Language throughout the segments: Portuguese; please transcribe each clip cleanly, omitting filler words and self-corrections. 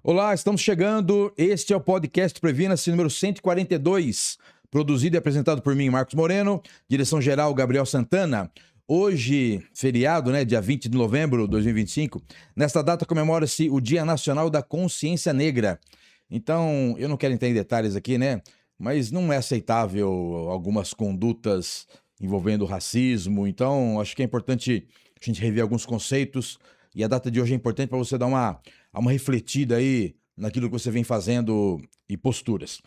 Olá, estamos chegando. Este é o podcast Previna-se número 142, produzido e apresentado por mim, Marcos Moreno, direção-geral Gabriel Santana. Hoje, feriado, dia 20 de novembro de 2025, nesta data comemora-se o Dia Nacional da Consciência Negra. Então, eu não quero entrar em detalhes aqui, mas não é aceitável algumas condutas envolvendo racismo. Então, acho que é importante a gente rever alguns conceitos. E a data de hoje é importante para você dar uma refletida aí naquilo que você vem fazendo e posturas.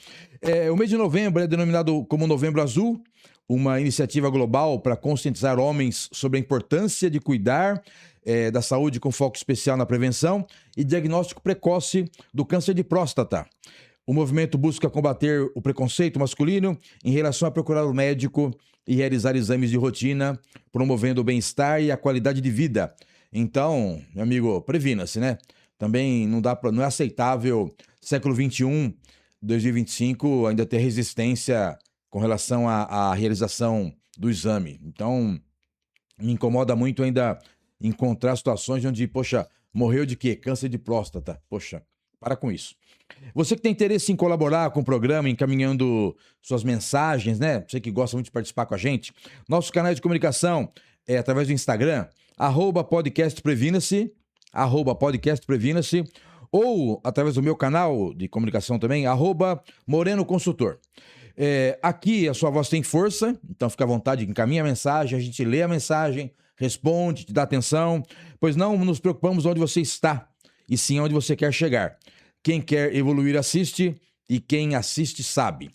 O mês de novembro é denominado como Novembro Azul, uma iniciativa global para conscientizar homens sobre a importância de cuidar da saúde com foco especial na prevenção e diagnóstico precoce do câncer de próstata. O movimento busca combater o preconceito masculino em relação a procurar o médico e realizar exames de rotina, promovendo o bem-estar e a qualidade de vida. Então, meu amigo, previna-se, Também não é aceitável, século XXI, 2025, ainda ter resistência com relação à realização do exame. Então, me incomoda muito ainda encontrar situações onde, morreu de quê? Câncer de próstata. Para com isso. Você que tem interesse em colaborar com o programa, encaminhando suas mensagens, Você que gosta muito de participar com a gente, nosso canal de comunicação é através do Instagram, @podcastprevina-se, @podcastprevina-se, ou através do meu canal de comunicação também, @Moreno Consultor. Aqui a sua voz tem força, então fica à vontade, encaminha a mensagem, a gente lê a mensagem, responde, te dá atenção, pois não nos preocupamos onde você está, e sim onde você quer chegar. Quem quer evoluir assiste, e quem assiste sabe.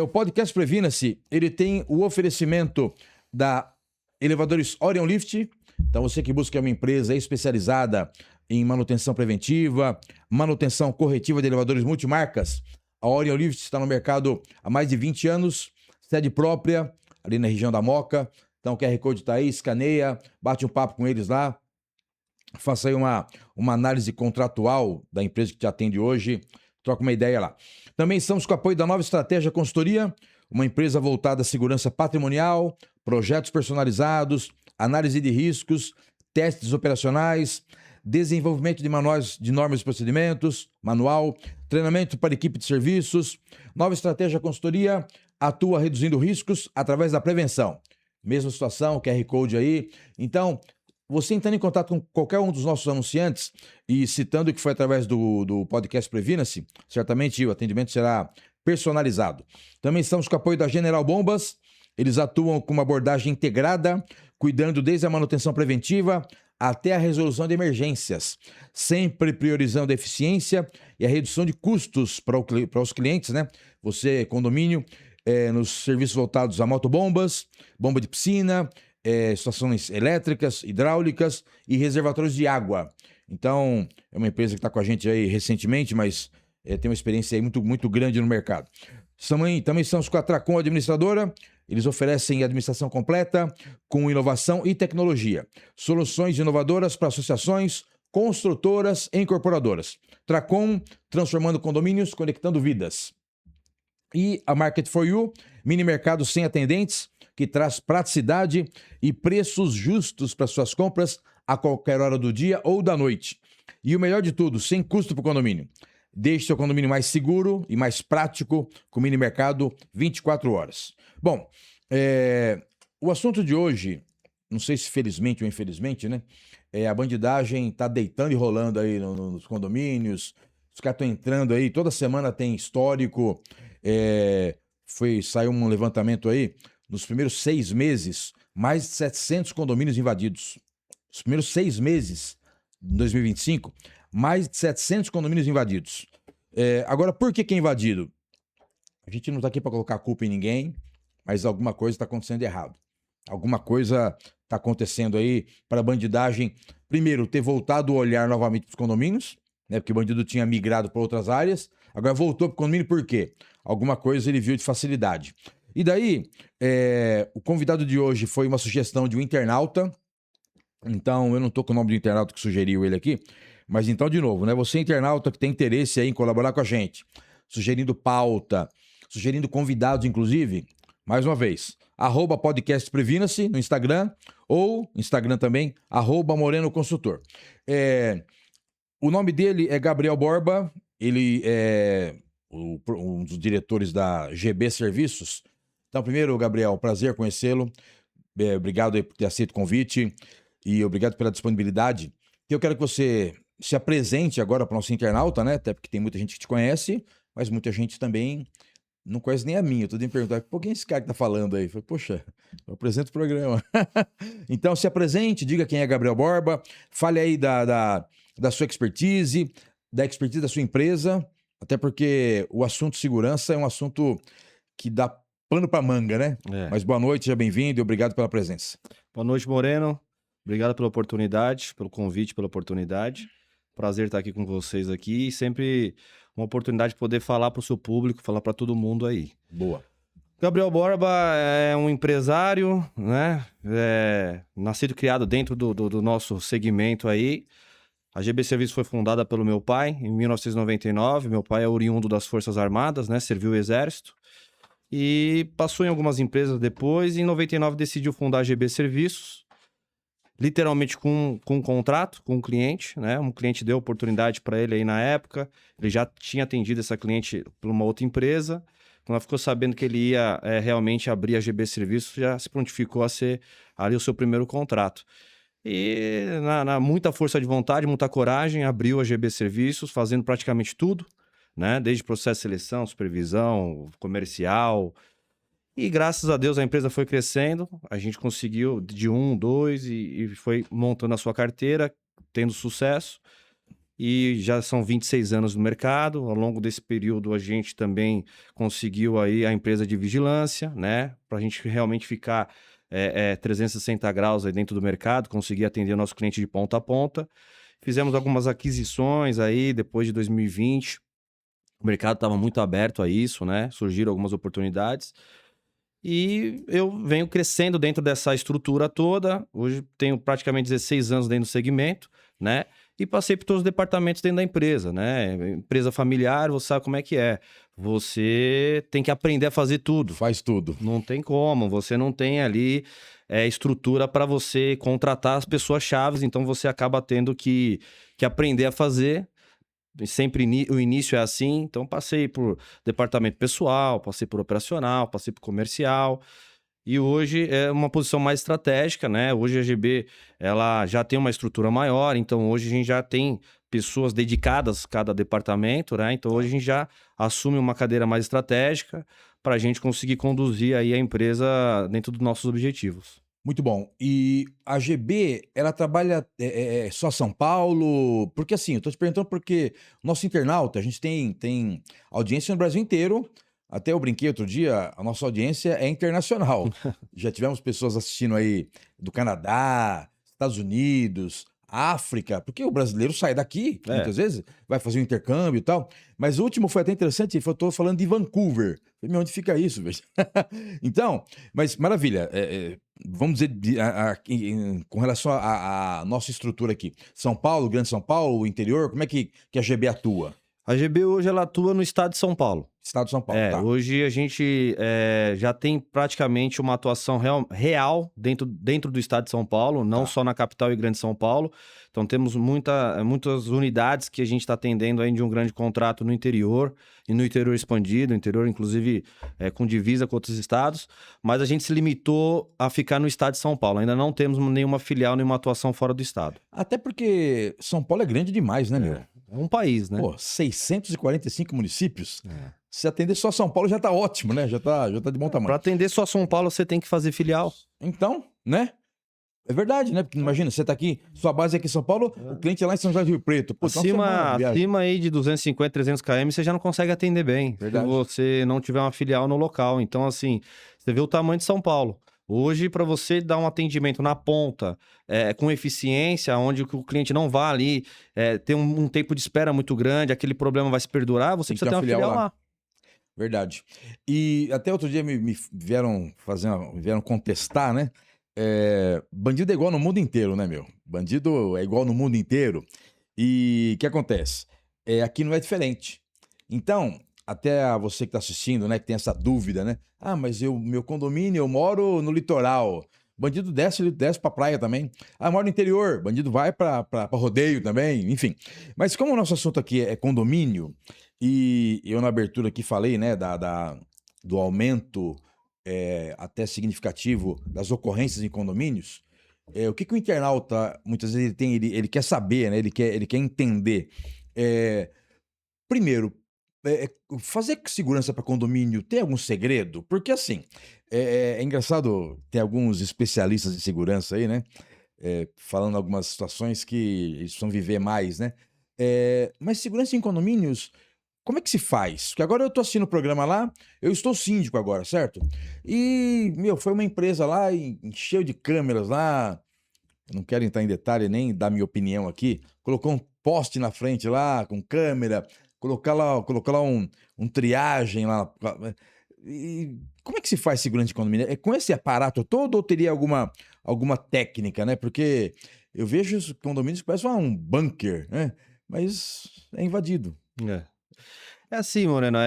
O podcast Previna-se, ele tem o oferecimento da Elevadores Orion Lift. Então você que busca uma empresa especializada em manutenção preventiva, manutenção corretiva de elevadores multimarcas, a Orion Lift está no mercado há mais de 20 anos, sede própria, ali na região da Moca. Então o QR Code está aí, escaneia, bate um papo com eles lá, faça aí uma análise contratual da empresa que te atende hoje, troca uma ideia lá. Também estamos com o apoio da Nova Estratégia Consultoria, uma empresa voltada à segurança patrimonial, projetos personalizados, análise de riscos, testes operacionais, desenvolvimento de manuais de normas e procedimentos, manual, treinamento para equipe de serviços. Nova Estratégia Consultoria atua reduzindo riscos através da prevenção. Mesma situação, QR Code aí. Então, você entrando em contato com qualquer um dos nossos anunciantes e citando que foi através do podcast Previna-se, certamente o atendimento será personalizado. Também estamos com o apoio da General Bombas. Eles atuam com uma abordagem integrada, cuidando desde a manutenção preventiva até a resolução de emergências, sempre priorizando a eficiência e a redução de custos para os clientes, Você, condomínio, nos serviços voltados a motobombas, bomba de piscina, estações elétricas, hidráulicas e reservatórios de água. Então, é uma empresa que está com a gente aí recentemente, mas tem uma experiência aí muito, muito grande no mercado. Também estamos com a Tracom Administradora. Eles oferecem administração completa com inovação e tecnologia. Soluções inovadoras para associações, construtoras e incorporadoras. Tracom, transformando condomínios, conectando vidas. E a Market for You, mini mercado sem atendentes, que traz praticidade e preços justos para suas compras a qualquer hora do dia ou da noite. E o melhor de tudo, sem custo para o condomínio. Deixe seu condomínio mais seguro e mais prático com o mini mercado 24 horas. Bom, o assunto de hoje, não sei se felizmente ou infelizmente, a bandidagem está deitando e rolando aí nos condomínios, os caras estão entrando aí, toda semana tem histórico, saiu um levantamento aí, nos primeiros 6 meses, mais de 700 condomínios invadidos. Nos primeiros 6 meses de 2025, mais de 700 condomínios invadidos. Agora, por que é invadido? A gente não está aqui para colocar a culpa em ninguém, mas alguma coisa está acontecendo errado. Alguma coisa está acontecendo aí para a bandidagem, primeiro, ter voltado o olhar novamente para os condomínios, porque o bandido tinha migrado para outras áreas, agora voltou para o condomínio por quê? Alguma coisa ele viu de facilidade. E daí, o convidado de hoje foi uma sugestão de um internauta. Então, eu não estou com o nome do internauta que sugeriu ele aqui, mas então, de novo, Você internauta que tem interesse aí em colaborar com a gente, sugerindo pauta, sugerindo convidados, inclusive, mais uma vez, @podcastprevina-se no Instagram, ou Instagram também, @Moreno Consultor. O nome dele é Gabriel Borba, ele é um dos diretores da GB Serviços. Então, primeiro, Gabriel, prazer conhecê-lo. Obrigado aí por ter aceito o convite e obrigado pela disponibilidade. Eu quero que você se apresente agora para o nosso internauta, né? Até porque tem muita gente que te conhece, mas muita gente também não conhece nem a minha. Eu tô tentando perguntar, pô, quem é esse cara que tá falando aí? Eu falei, poxa, eu apresento o programa. Então, se apresente, diga quem é Gabriel Borba, fale aí da sua expertise, da expertise da sua empresa, até porque o assunto segurança é um assunto que dá pano pra manga, né? Mas boa noite, seja bem-vindo e obrigado pela presença. Boa noite, Moreno. Obrigado pela oportunidade, pelo convite, pela oportunidade. Prazer estar aqui com vocês aqui e sempre uma oportunidade de poder falar para o seu público, falar para todo mundo aí. Boa. Gabriel Borba é um empresário, né? Nascido e criado dentro do nosso segmento aí. A GB Serviços foi fundada pelo meu pai em 1999. Meu pai é oriundo das Forças Armadas, né? Serviu o Exército. E passou em algumas empresas depois. E em 99 decidiu fundar a GB Serviços. Literalmente com um contrato com um cliente, né? Um cliente deu oportunidade para ele aí na época. Ele já tinha atendido essa cliente por uma outra empresa. Quando ela ficou sabendo que ele ia realmente abrir a GB Serviços, já se prontificou a ser ali o seu primeiro contrato. E na muita força de vontade, muita coragem, abriu a GB Serviços, fazendo praticamente tudo, né? Desde processo de seleção, supervisão, comercial. E graças a Deus a empresa foi crescendo, a gente conseguiu de 1, 2 e foi montando a sua carteira, tendo sucesso. E já são 26 anos no mercado. Ao longo desse período a gente também conseguiu aí a empresa de vigilância, né? Para a gente realmente ficar 360 graus aí dentro do mercado, conseguir atender o nosso cliente de ponta a ponta. Fizemos algumas aquisições aí depois de 2020. O mercado estava muito aberto a isso, né? Surgiram algumas oportunidades. E eu venho crescendo dentro dessa estrutura toda. Hoje tenho praticamente 16 anos dentro do segmento, né? E passei por todos os departamentos dentro da empresa, né? Empresa familiar, você sabe como é que é. Você tem que aprender a fazer tudo. Faz tudo. Não tem como. Você não tem ali estrutura para você contratar as pessoas chaves, então você acaba tendo que aprender a fazer. Sempre o início é assim, então passei por departamento pessoal, passei por operacional, passei por comercial e hoje é uma posição mais estratégica, né? Hoje a GB ela já tem uma estrutura maior, então hoje a gente já tem pessoas dedicadas a cada departamento, né? Então hoje a gente já assume uma cadeira mais estratégica para a gente conseguir conduzir aí a empresa dentro dos nossos objetivos. Muito bom. E a GB, ela trabalha só São Paulo? Porque assim, eu tô te perguntando porque nosso internauta, a gente tem audiência no Brasil inteiro. Até eu brinquei outro dia, a nossa audiência é internacional. Já tivemos pessoas assistindo aí do Canadá, Estados Unidos, África, porque o brasileiro sai daqui, muitas vezes, vai fazer um intercâmbio e tal. Mas o último foi até interessante, eu tô falando de Vancouver. Falei, onde fica isso, velho? Então, mas maravilha. Vamos dizer, com relação à nossa estrutura aqui. São Paulo, Grande São Paulo, interior, como é que a GB atua? A GB hoje ela atua no estado de São Paulo. Estado de São Paulo, tá. Hoje a gente já tem praticamente uma atuação real dentro do estado de São Paulo, não só na capital e Grande São Paulo. Então temos muitas unidades que a gente está atendendo aí de um grande contrato no interior e no interior expandido, interior inclusive com divisa com outros estados, mas a gente se limitou a ficar no estado de São Paulo. Ainda não temos nenhuma filial, nenhuma atuação fora do estado. Até porque São Paulo é grande demais, né, meu? É um país, né? Pô, 645 municípios. Se atender só São Paulo já tá ótimo, né? Já tá de bom tamanho. Para atender só São Paulo, você tem que fazer filial. Então, né? É verdade, né? Porque imagina, você tá aqui, sua base é aqui em São Paulo, o cliente é lá em São José do Rio Preto. Pô, acima aí de 250, 300 km, você já não consegue atender bem. Verdade. Se você não tiver uma filial no local. Então, assim, você vê o tamanho de São Paulo. Hoje, para você dar um atendimento na ponta, com eficiência, onde o cliente não vá ali ter um tempo de espera muito grande, aquele problema vai se perdurar, você precisa ter uma filial lá. Verdade. E até outro dia me vieram contestar, né? Bandido é igual no mundo inteiro, né, meu? Bandido é igual no mundo inteiro. E o que acontece? Aqui não é diferente. Então, até você que tá assistindo, né, que tem essa dúvida, né? Ah, mas meu condomínio, eu moro no litoral. bandido desce, ele desce pra praia também. Ah, mora no interior, bandido vai pra rodeio também, enfim. Mas como o nosso assunto aqui é condomínio, e eu na abertura aqui falei, né, do aumento até significativo das ocorrências em condomínios, o que o internauta, muitas vezes, ele quer saber, né, ele quer entender. Primeiro, fazer segurança para condomínio tem algum segredo? Porque assim, é engraçado, tem alguns especialistas em segurança aí, né? Falando algumas situações que eles precisam viver mais, né? Mas segurança em condomínios, como é que se faz? Porque agora eu tô assistindo o programa lá, eu estou síndico agora, certo? E, meu, foi uma empresa lá, cheio de câmeras lá, eu não quero entrar em detalhe nem dar minha opinião aqui, colocou um poste na frente lá, com câmera, colocou lá um triagem lá. E como é que se faz segurança de condomínio? É com esse aparato todo ou teria alguma técnica, né? Porque eu vejo os condomínios que parecem um bunker, né? Mas é invadido. É assim, Moreno,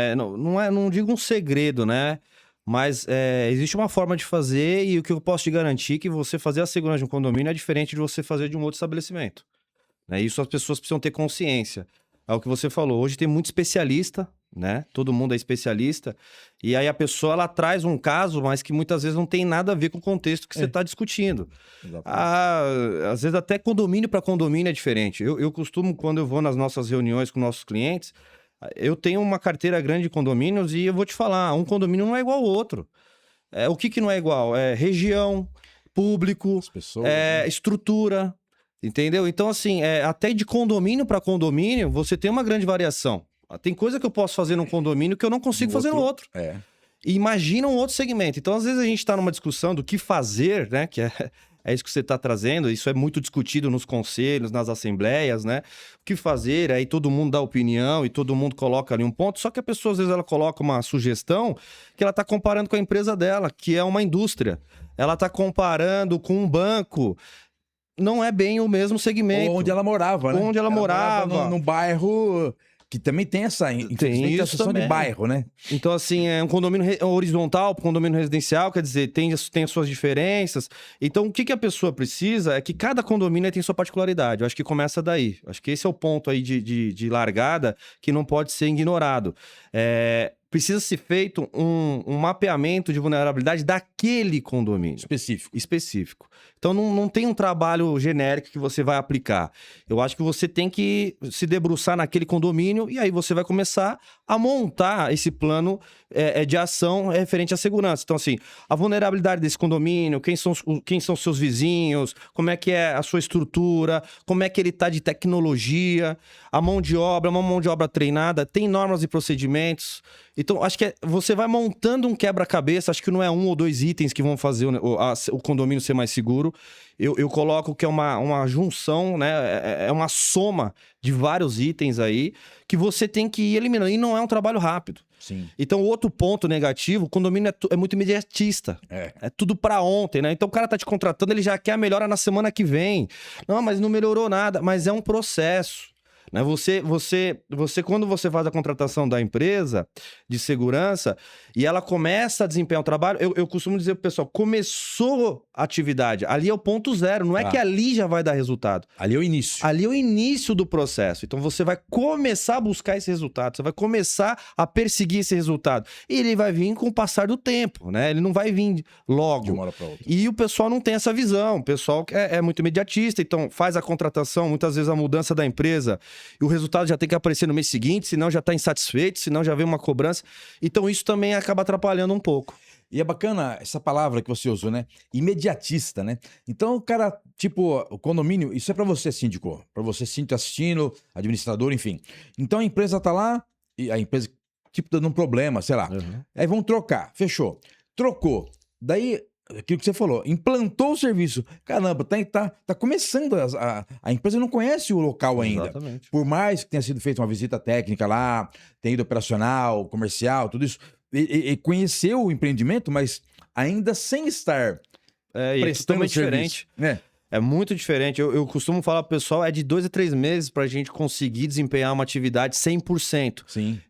não digo um segredo, né? Mas existe uma forma de fazer e o que eu posso te garantir é que você fazer a segurança de um condomínio é diferente de você fazer de um outro estabelecimento. Né? Isso as pessoas precisam ter consciência. É o que você falou, hoje tem muito especialista, né? Todo mundo é especialista. E aí a pessoa, ela traz um caso, mas que muitas vezes não tem nada a ver com o contexto que você está discutindo. Às vezes até condomínio para condomínio é diferente. Eu costumo, quando eu vou nas nossas reuniões com nossos clientes, eu tenho uma carteira grande de condomínios e eu vou te falar, um condomínio não é igual ao outro. O que não é igual? É região, público, As pessoas, né? estrutura, entendeu? Então, assim, até de condomínio para condomínio, você tem uma grande variação. Tem coisa que eu posso fazer num condomínio que eu não consigo fazer no outro. E imagina um outro segmento. Então, às vezes, a gente está numa discussão do que fazer, né? Que é isso que você está trazendo. Isso é muito discutido nos conselhos, nas assembleias, né? O que fazer? Aí todo mundo dá opinião e todo mundo coloca ali um ponto. Só que a pessoa, às vezes, ela coloca uma sugestão que ela está comparando com a empresa dela, que é uma indústria. Ela está comparando com um banco. Não é bem o mesmo segmento. Ou onde ela morava, né? Onde ela morava. Num bairro que também tem infelizmente, a seção de bairro, né? Então, assim, é um condomínio horizontal, condomínio residencial, quer dizer, tem as suas diferenças. Então, o que a pessoa precisa é que cada condomínio tem sua particularidade. Eu acho que começa daí. Eu acho que esse é o ponto aí de largada que não pode ser ignorado. Precisa ser feito um mapeamento de vulnerabilidade daquele condomínio. Específico. Então, não tem um trabalho genérico que você vai aplicar. Eu acho que você tem que se debruçar naquele condomínio e aí você vai começar a montar esse plano de ação referente à segurança. Então, assim, a vulnerabilidade desse condomínio, quem são seus vizinhos, como é que é a sua estrutura, como é que ele está de tecnologia, a mão de obra, uma mão de obra treinada, tem normas e procedimentos. Então, acho que você vai montando um quebra-cabeça, acho que não é um ou dois itens que vão fazer o condomínio ser mais seguro. Eu coloco que é uma junção, né? É uma soma de vários itens aí que você tem que ir eliminando. E não é um trabalho rápido. Sim. Então, outro ponto negativo, o condomínio é muito imediatista. É tudo pra ontem, né? Então, o cara tá te contratando, ele já quer a melhora na semana que vem. Não, mas não melhorou nada. Mas é um processo. Né? Quando você faz a contratação da empresa de segurança e ela começa a desempenhar o trabalho, eu costumo dizer pro pessoal, começou a atividade, ali é o ponto zero, não é que ali já vai dar resultado. Ali é o início. Ali é o início do processo. Então você vai começar a buscar esse resultado, você vai começar a perseguir esse resultado. E ele vai vir com o passar do tempo, né? Ele não vai vir logo. De uma hora pra outra. E o pessoal não tem essa visão. O pessoal é muito imediatista, então faz a contratação, muitas vezes a mudança da empresa e o resultado já tem que aparecer no mês seguinte, senão já está insatisfeito, senão já vem uma cobrança. Então isso também acaba atrapalhando um pouco. E é bacana essa palavra que você usou, né? Imediatista, né? Então o cara, tipo, o condomínio, isso é pra você, síndico. Pra você, síndico assistindo, administrador, enfim. Então a empresa tá lá, e a empresa, tipo, dando um problema, sei lá. Aí vão trocar, fechou. Trocou. Daí, aquilo que você falou, implantou o serviço. Caramba, tá começando. A empresa não conhece o local ainda. Exatamente. Por mais que tenha sido feita uma visita técnica lá, tenha ido operacional, comercial, tudo isso. E conheceu o empreendimento, mas ainda sem estar prestando diferente. É muito diferente. Eu costumo falar pro pessoal, é de 2 a 3 meses pra gente conseguir desempenhar uma atividade 100%. Sim.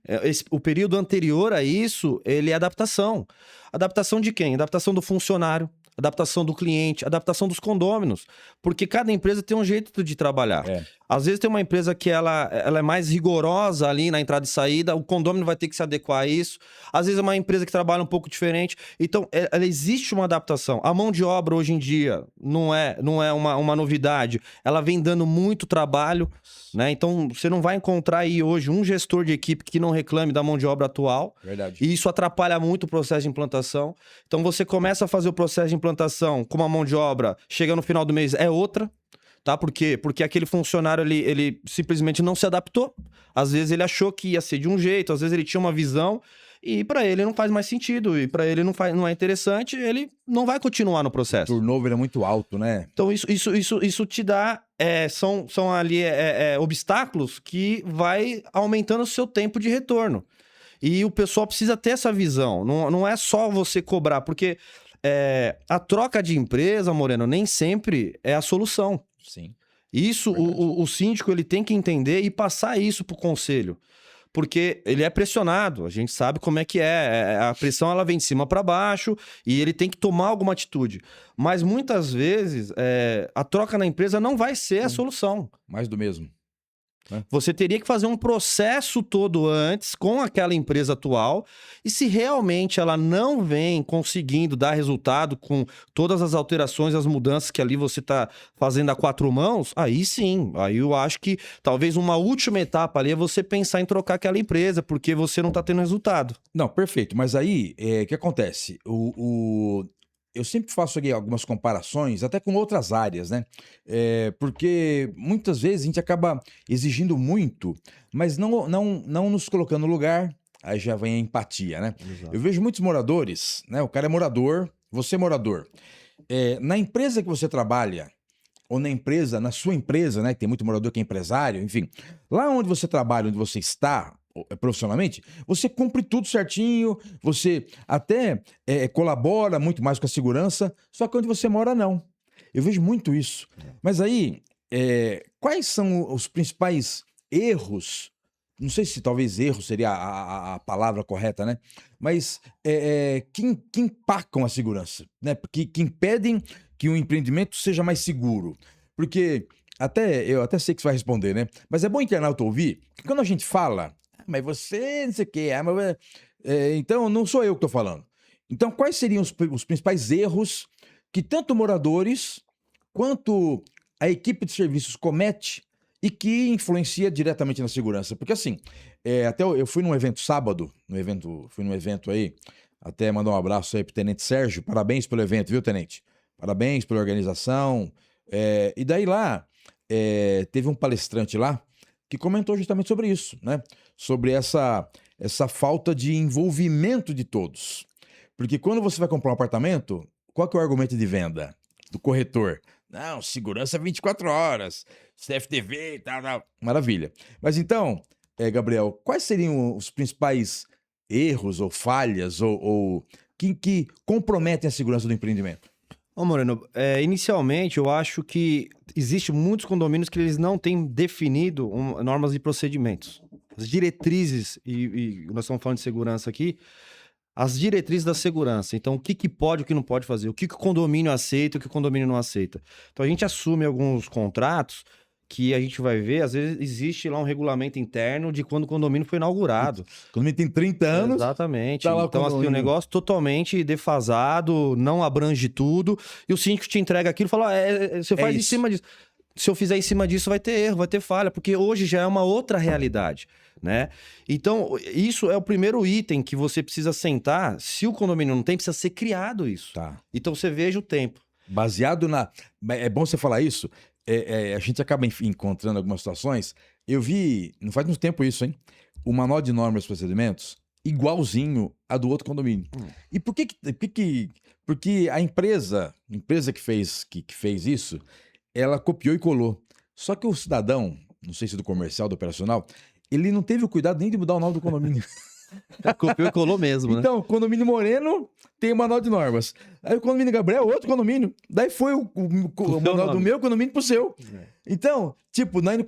O período anterior a isso, ele é adaptação. Adaptação de quem? Adaptação do funcionário. adaptação do cliente, adaptação dos condôminos. Porque cada empresa tem um jeito de trabalhar. Às vezes tem uma empresa que ela é mais rigorosa ali na entrada e saída, o condômino vai ter que se adequar a isso. Às vezes é uma empresa que trabalha um pouco diferente. Então, existe uma adaptação. A mão de obra hoje em dia não é uma novidade. Ela vem dando muito trabalho, né? Então, você não vai encontrar aí hoje um gestor de equipe que não reclame da mão de obra atual. Verdade. E isso atrapalha muito o processo de implantação. Então, você começa a fazer o processo de implantação com uma mão de obra, chega no final do mês, é outra. Tá? Por quê? Porque aquele funcionário ele simplesmente não se adaptou. Às vezes ele achou que ia ser de um jeito, às vezes ele tinha uma visão e para ele não faz mais sentido, e para ele não é interessante, ele não vai continuar no processo. O turnover é muito alto, né? Então isso te dá, são ali obstáculos que vai aumentando o seu tempo de retorno. E o pessoal precisa ter essa visão, não é só você cobrar, porque a troca de empresa, Moreno, nem sempre é a solução. Sim. Isso, o síndico ele tem que entender e passar isso pro conselho. Porque ele é pressionado, a gente sabe como é que é. A pressão ela vem de cima para baixo e ele tem que tomar alguma atitude. Mas muitas vezes a troca na empresa não vai ser a solução. Mais do mesmo. Você teria que fazer um processo todo antes com aquela empresa atual e se realmente ela não vem conseguindo dar resultado com todas as alterações, as mudanças que ali você está fazendo a quatro mãos, aí sim, aí eu acho que talvez uma última etapa ali é você pensar em trocar aquela empresa, porque você não está tendo resultado. Não, perfeito. Mas aí, o que acontece? Eu sempre faço aqui algumas comparações, até com outras áreas, né? Porque muitas vezes a gente acaba exigindo muito, mas não nos colocando no lugar, aí já vem a empatia, né? Exato. Eu vejo muitos moradores, né? O cara é morador, você é morador. Na empresa que você trabalha, ou na sua empresa, né? Que tem muito morador que é empresário, enfim. Lá onde você trabalha, onde você está profissionalmente, você cumpre tudo certinho, você até colabora muito mais com a segurança, só que onde você mora, não. Eu vejo muito isso. Mas aí, quais são os principais erros? Não sei se talvez erro seria a palavra correta, né? Mas que empacam a segurança, né? Que impedem que o empreendimento seja mais seguro. Porque eu até sei que você vai responder, né? Mas é bom o internauta ouvir que quando a gente fala, mas você não sei o quê, então não sou eu que estou falando. Então, quais seriam os principais erros que tanto moradores quanto a equipe de serviços comete e que influencia diretamente na segurança? Porque assim, até eu fui num evento sábado, fui num evento aí, até mandar um abraço aí pro Tenente Sérgio, parabéns pelo evento, viu, Tenente? Parabéns pela organização. E daí lá, teve um palestrante lá que comentou justamente sobre isso, né? Sobre essa falta de envolvimento de todos. Porque quando você vai comprar um apartamento, qual que é o argumento de venda do corretor? Não, segurança 24 horas, CFTV e tal. Maravilha. Mas então, Gabriel, quais seriam os principais erros ou falhas ou que comprometem a segurança do empreendimento? Ô Moreno, inicialmente eu acho que existem muitos condomínios que eles não têm definido normas e procedimentos. As diretrizes, e nós estamos falando de segurança aqui, as diretrizes da segurança. Então, o que pode e o que não pode fazer, o que o condomínio aceita e o que o condomínio não aceita. Então, a gente assume alguns contratos que a gente vai ver, às vezes existe lá um regulamento interno de quando o condomínio foi inaugurado. O condomínio tem 30 anos. Exatamente. Tá lá então, assim, o negócio totalmente defasado, não abrange tudo, e o síndico te entrega aquilo e fala, você faz em cima disso. Se eu fizer em cima disso, vai ter erro, vai ter falha, porque hoje já é uma outra realidade, né? Então, isso é o primeiro item que você precisa sentar. Se o condomínio não tem, precisa ser criado isso. Tá. Então, você veja o tempo. Baseado na... É bom você falar isso. A gente acaba encontrando algumas situações. Eu vi, não faz muito tempo isso, hein? O manual de normas e procedimentos igualzinho a do outro condomínio. E por que porque a empresa que fez isso, ela copiou e colou. Só que o cidadão, não sei se do comercial, do operacional, ele não teve o cuidado nem de mudar o nome do condomínio. Copiou e colou mesmo, né? Então, o condomínio Moreno tem o manual de normas. Aí o condomínio Gabriel é outro condomínio. Daí foi o manual do meu condomínio pro seu. Então, tipo, no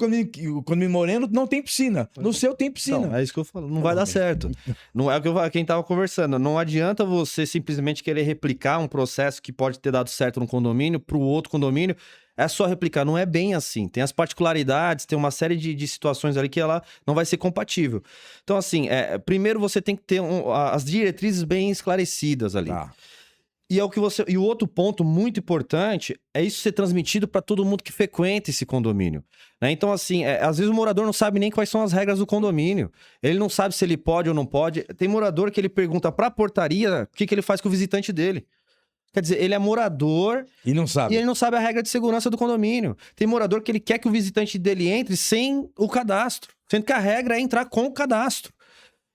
condomínio Moreno não tem piscina. No seu tem piscina. Não, é isso que eu falo. Não vai dar certo. Não é o que quem tava conversando. Não adianta você simplesmente querer replicar um processo que pode ter dado certo no condomínio pro outro condomínio. É só replicar. Não é bem assim. Tem as particularidades, tem uma série de situações ali que ela não vai ser compatível. Então, assim, primeiro você tem que ter as diretrizes bem esclarecidas ali. Tá. E o outro ponto muito importante é isso ser transmitido para todo mundo que frequenta esse condomínio, né? Então, assim, às vezes o morador não sabe nem quais são as regras do condomínio. Ele não sabe se ele pode ou não pode. Tem morador que ele pergunta para a portaria o que ele faz com o visitante dele. Quer dizer, ele é morador E não sabe. e ele não sabe a regra de segurança do condomínio. Tem morador que ele quer que o visitante dele entre sem o cadastro, sendo que a regra é entrar com o cadastro.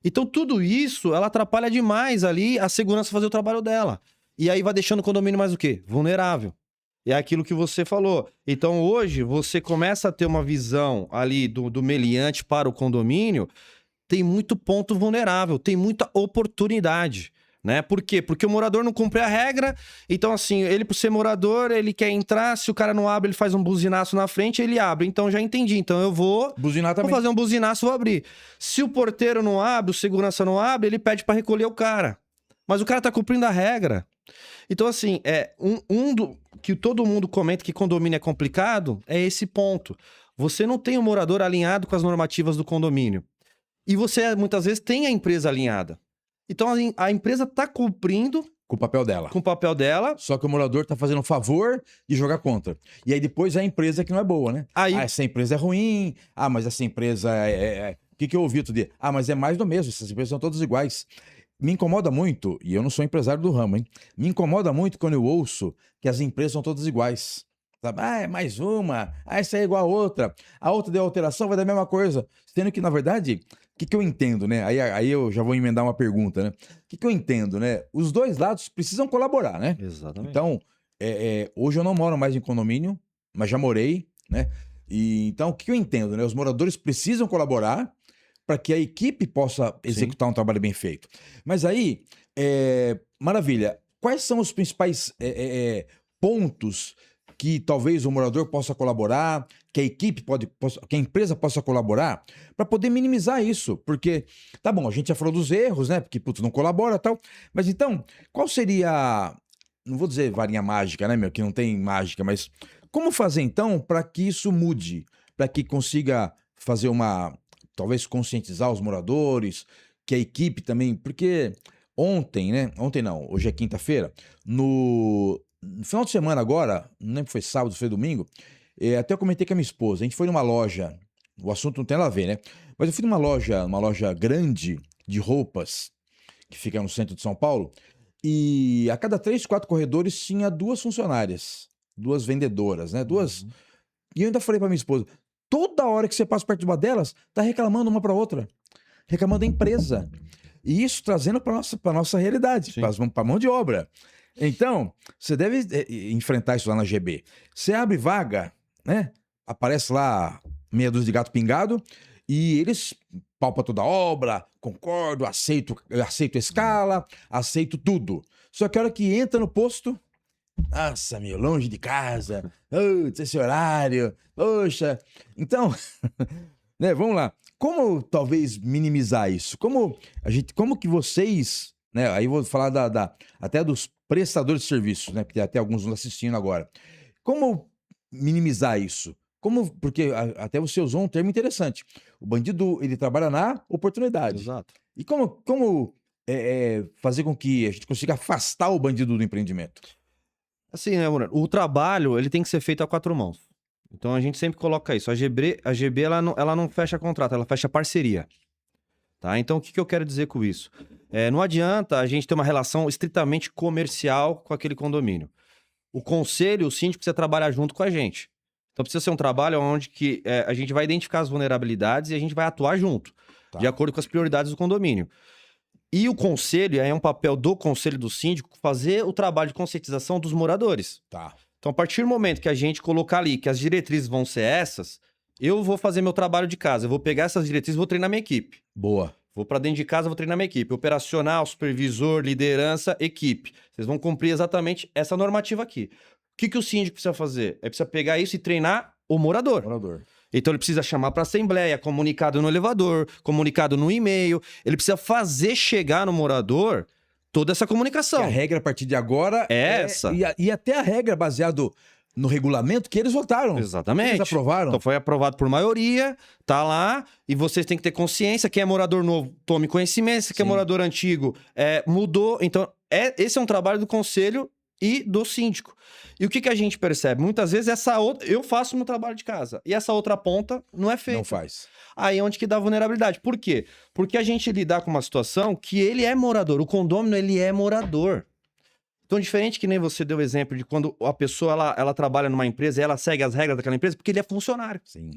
Então, tudo isso, ela atrapalha demais ali a segurança fazer o trabalho dela. E aí vai deixando o condomínio mais o quê? Vulnerável. E é aquilo que você falou. Então, hoje, você começa a ter uma visão ali do meliante para o condomínio, tem muito ponto vulnerável, tem muita oportunidade, né? Por quê? Porque o morador não cumpre a regra, então, assim, ele, por ser morador, ele quer entrar, se o cara não abre, ele faz um buzinaço na frente, ele abre. Então, já entendi. Então, eu vou Buzinar também. fazer um buzinaço, vou abrir. Se o porteiro não abre, o segurança não abre, ele pede para recolher o cara. Mas o cara tá cumprindo a regra. Então, assim, que todo mundo comenta que condomínio é complicado, é esse ponto. Você não tem o morador alinhado com as normativas do condomínio. E você, muitas vezes, tem a empresa alinhada. Então, a empresa tá cumprindo Com o papel dela. com o papel dela. Só que o morador tá fazendo um favor de jogar contra. E aí depois a empresa que não é boa, né? Aí- essa empresa é ruim. Ah, mas essa empresa O que eu ouvi outro dia? Ah, mas é mais do mesmo. Essas empresas são todas iguais. Me incomoda muito, e eu não sou empresário do ramo, hein? Me incomoda muito quando eu ouço que as empresas são todas iguais. Sabe? Ah, é mais uma. Ah, essa é igual a outra. A outra deu alteração, vai dar a mesma coisa. Sendo que, na verdade, o que eu entendo, né? Aí eu já vou emendar uma pergunta, né? O que eu entendo, né? Os dois lados precisam colaborar, né? Exatamente. Então, hoje eu não moro mais em condomínio, mas já morei, né? E, então, o que eu entendo, né? Os moradores precisam colaborar para que a equipe possa executar um trabalho bem feito. Mas aí, maravilha, quais são os principais pontos que talvez o morador possa colaborar, que a equipe que a empresa possa colaborar, para poder minimizar isso? Porque, tá bom, a gente já falou dos erros, né? Porque, putz, não colabora e tal. Mas então, qual seria, não vou dizer varinha mágica, né, meu, que não tem mágica, mas como fazer então para que isso mude? Para que consiga fazer talvez conscientizar os moradores, que a equipe também, porque ontem, né? Ontem não, hoje é quinta-feira, no final de semana agora, não lembro se foi sábado, foi domingo, até eu comentei com a minha esposa, a gente foi numa loja, o assunto não tem nada a ver, né? Mas eu fui numa loja grande de roupas, que fica no centro de São Paulo, e a cada 3, 4 corredores tinha 2 funcionárias, 2 vendedoras, né? E eu ainda falei pra minha esposa, toda hora que você passa perto de uma delas, tá reclamando uma pra outra. Reclamando da empresa. E isso trazendo pra nossa realidade, pra mão de obra. Então, você deve enfrentar isso lá na GB. Você abre vaga, né? Aparece lá meia dúzia de gato pingado e eles palpam toda a obra, concordo, aceito a escala, aceito tudo. Só que a hora que entra no posto, nossa, meu, longe de casa, putz, esse horário, poxa. Então, né, vamos lá. Como talvez minimizar isso? Como que vocês, né, aí eu vou falar até dos prestadores de serviços, né, porque tem até alguns nos assistindo agora. Como minimizar isso? Porque até você usou um termo interessante. O bandido, ele trabalha na oportunidade. Exato. E como fazer com que a gente consiga afastar o bandido do empreendimento? Assim, né, Murano? O trabalho, ele tem que ser feito a 4 mãos. Então, a gente sempre coloca isso. A GB ela não fecha contrato, ela fecha parceria. Tá? Então, o que eu quero dizer com isso? Não adianta a gente ter uma relação estritamente comercial com aquele condomínio. O conselho, o síndico precisa trabalhar junto com a gente. Então, precisa ser um trabalho onde que, a gente vai identificar as vulnerabilidades e a gente vai atuar junto, de acordo com as prioridades do condomínio. E o conselho, é um papel do conselho do síndico, fazer o trabalho de conscientização dos moradores. Tá. Então, a partir do momento que a gente colocar ali que as diretrizes vão ser essas, eu vou fazer meu trabalho de casa. Eu vou pegar essas diretrizes e vou treinar minha equipe. Boa. Vou para dentro de casa, vou treinar minha equipe. Operacional, supervisor, liderança, equipe. Vocês vão cumprir exatamente essa normativa aqui. O que o síndico precisa fazer? Ele precisa pegar isso e treinar o morador. Então ele precisa chamar para assembleia, comunicado no elevador, comunicado no e-mail. Ele precisa fazer chegar no morador toda essa comunicação. E a regra a partir de agora é essa. E até a regra baseado no regulamento que eles votaram. Exatamente. Eles aprovaram. Então foi aprovado por maioria, tá lá, e vocês têm que ter consciência. Quem é morador novo, tome conhecimento. Quem é morador antigo, mudou. Então, esse é um trabalho do conselho e do síndico. E o que a gente percebe? Muitas vezes eu faço meu trabalho de casa e essa outra ponta não é feita. Não faz. Aí é onde que dá vulnerabilidade. Por quê? Porque a gente lidar com uma situação que ele é morador, o condômino ele é morador. Então, diferente que nem você deu o exemplo de quando a pessoa ela trabalha numa empresa e ela segue as regras daquela empresa, porque ele é funcionário. Sim.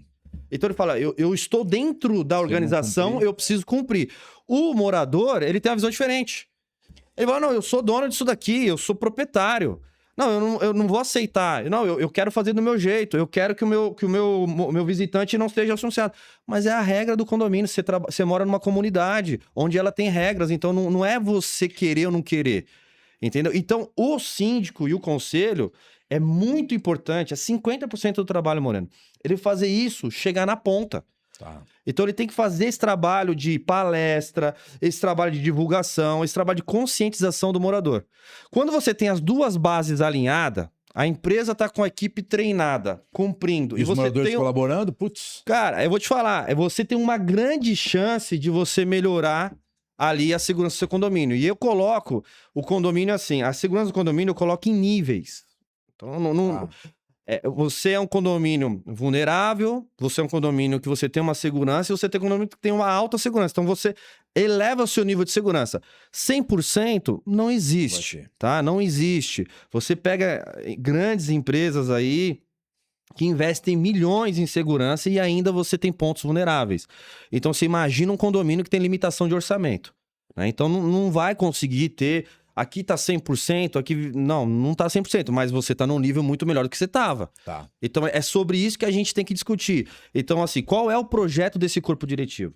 Então ele fala, eu estou dentro da organização, eu preciso cumprir. O morador, ele tem uma visão diferente. Ele fala, não, eu sou dono disso daqui, eu sou proprietário. Não, eu não vou aceitar. Não, eu quero fazer do meu jeito. Eu quero que o meu visitante não esteja associado. Mas é a regra do condomínio. Você mora numa comunidade onde ela tem regras. Então não é você querer ou não querer. Entendeu? Então o síndico e o conselho é muito importante. É 50% do trabalho, Moreno. Ele fazer isso, chegar na ponta. Tá. Então ele tem que fazer esse trabalho de palestra, esse trabalho de divulgação, esse trabalho de conscientização do morador. Quando você tem as duas bases alinhadas, a empresa está com a equipe treinada, cumprindo. E os você moradores tem... colaborando, putz. Cara, eu vou te falar, você tem uma grande chance de você melhorar ali a segurança do seu condomínio. E eu coloco o condomínio assim, a segurança do condomínio eu coloco em níveis. Então não... você é um condomínio vulnerável, você é um condomínio que você tem uma segurança e você tem um condomínio que tem uma alta segurança. Então você eleva o seu nível de segurança. 100% não existe, tá? Não existe. Você pega grandes empresas aí que investem milhões em segurança e ainda você tem pontos vulneráveis. Então você imagina um condomínio que tem limitação de orçamento, né? Então não vai conseguir ter... Aqui tá 100%, aqui... Não tá 100%, mas você tá num nível muito melhor do que você tava. Tá. Então, é sobre isso que a gente tem que discutir. Então, assim, qual é o projeto desse corpo diretivo?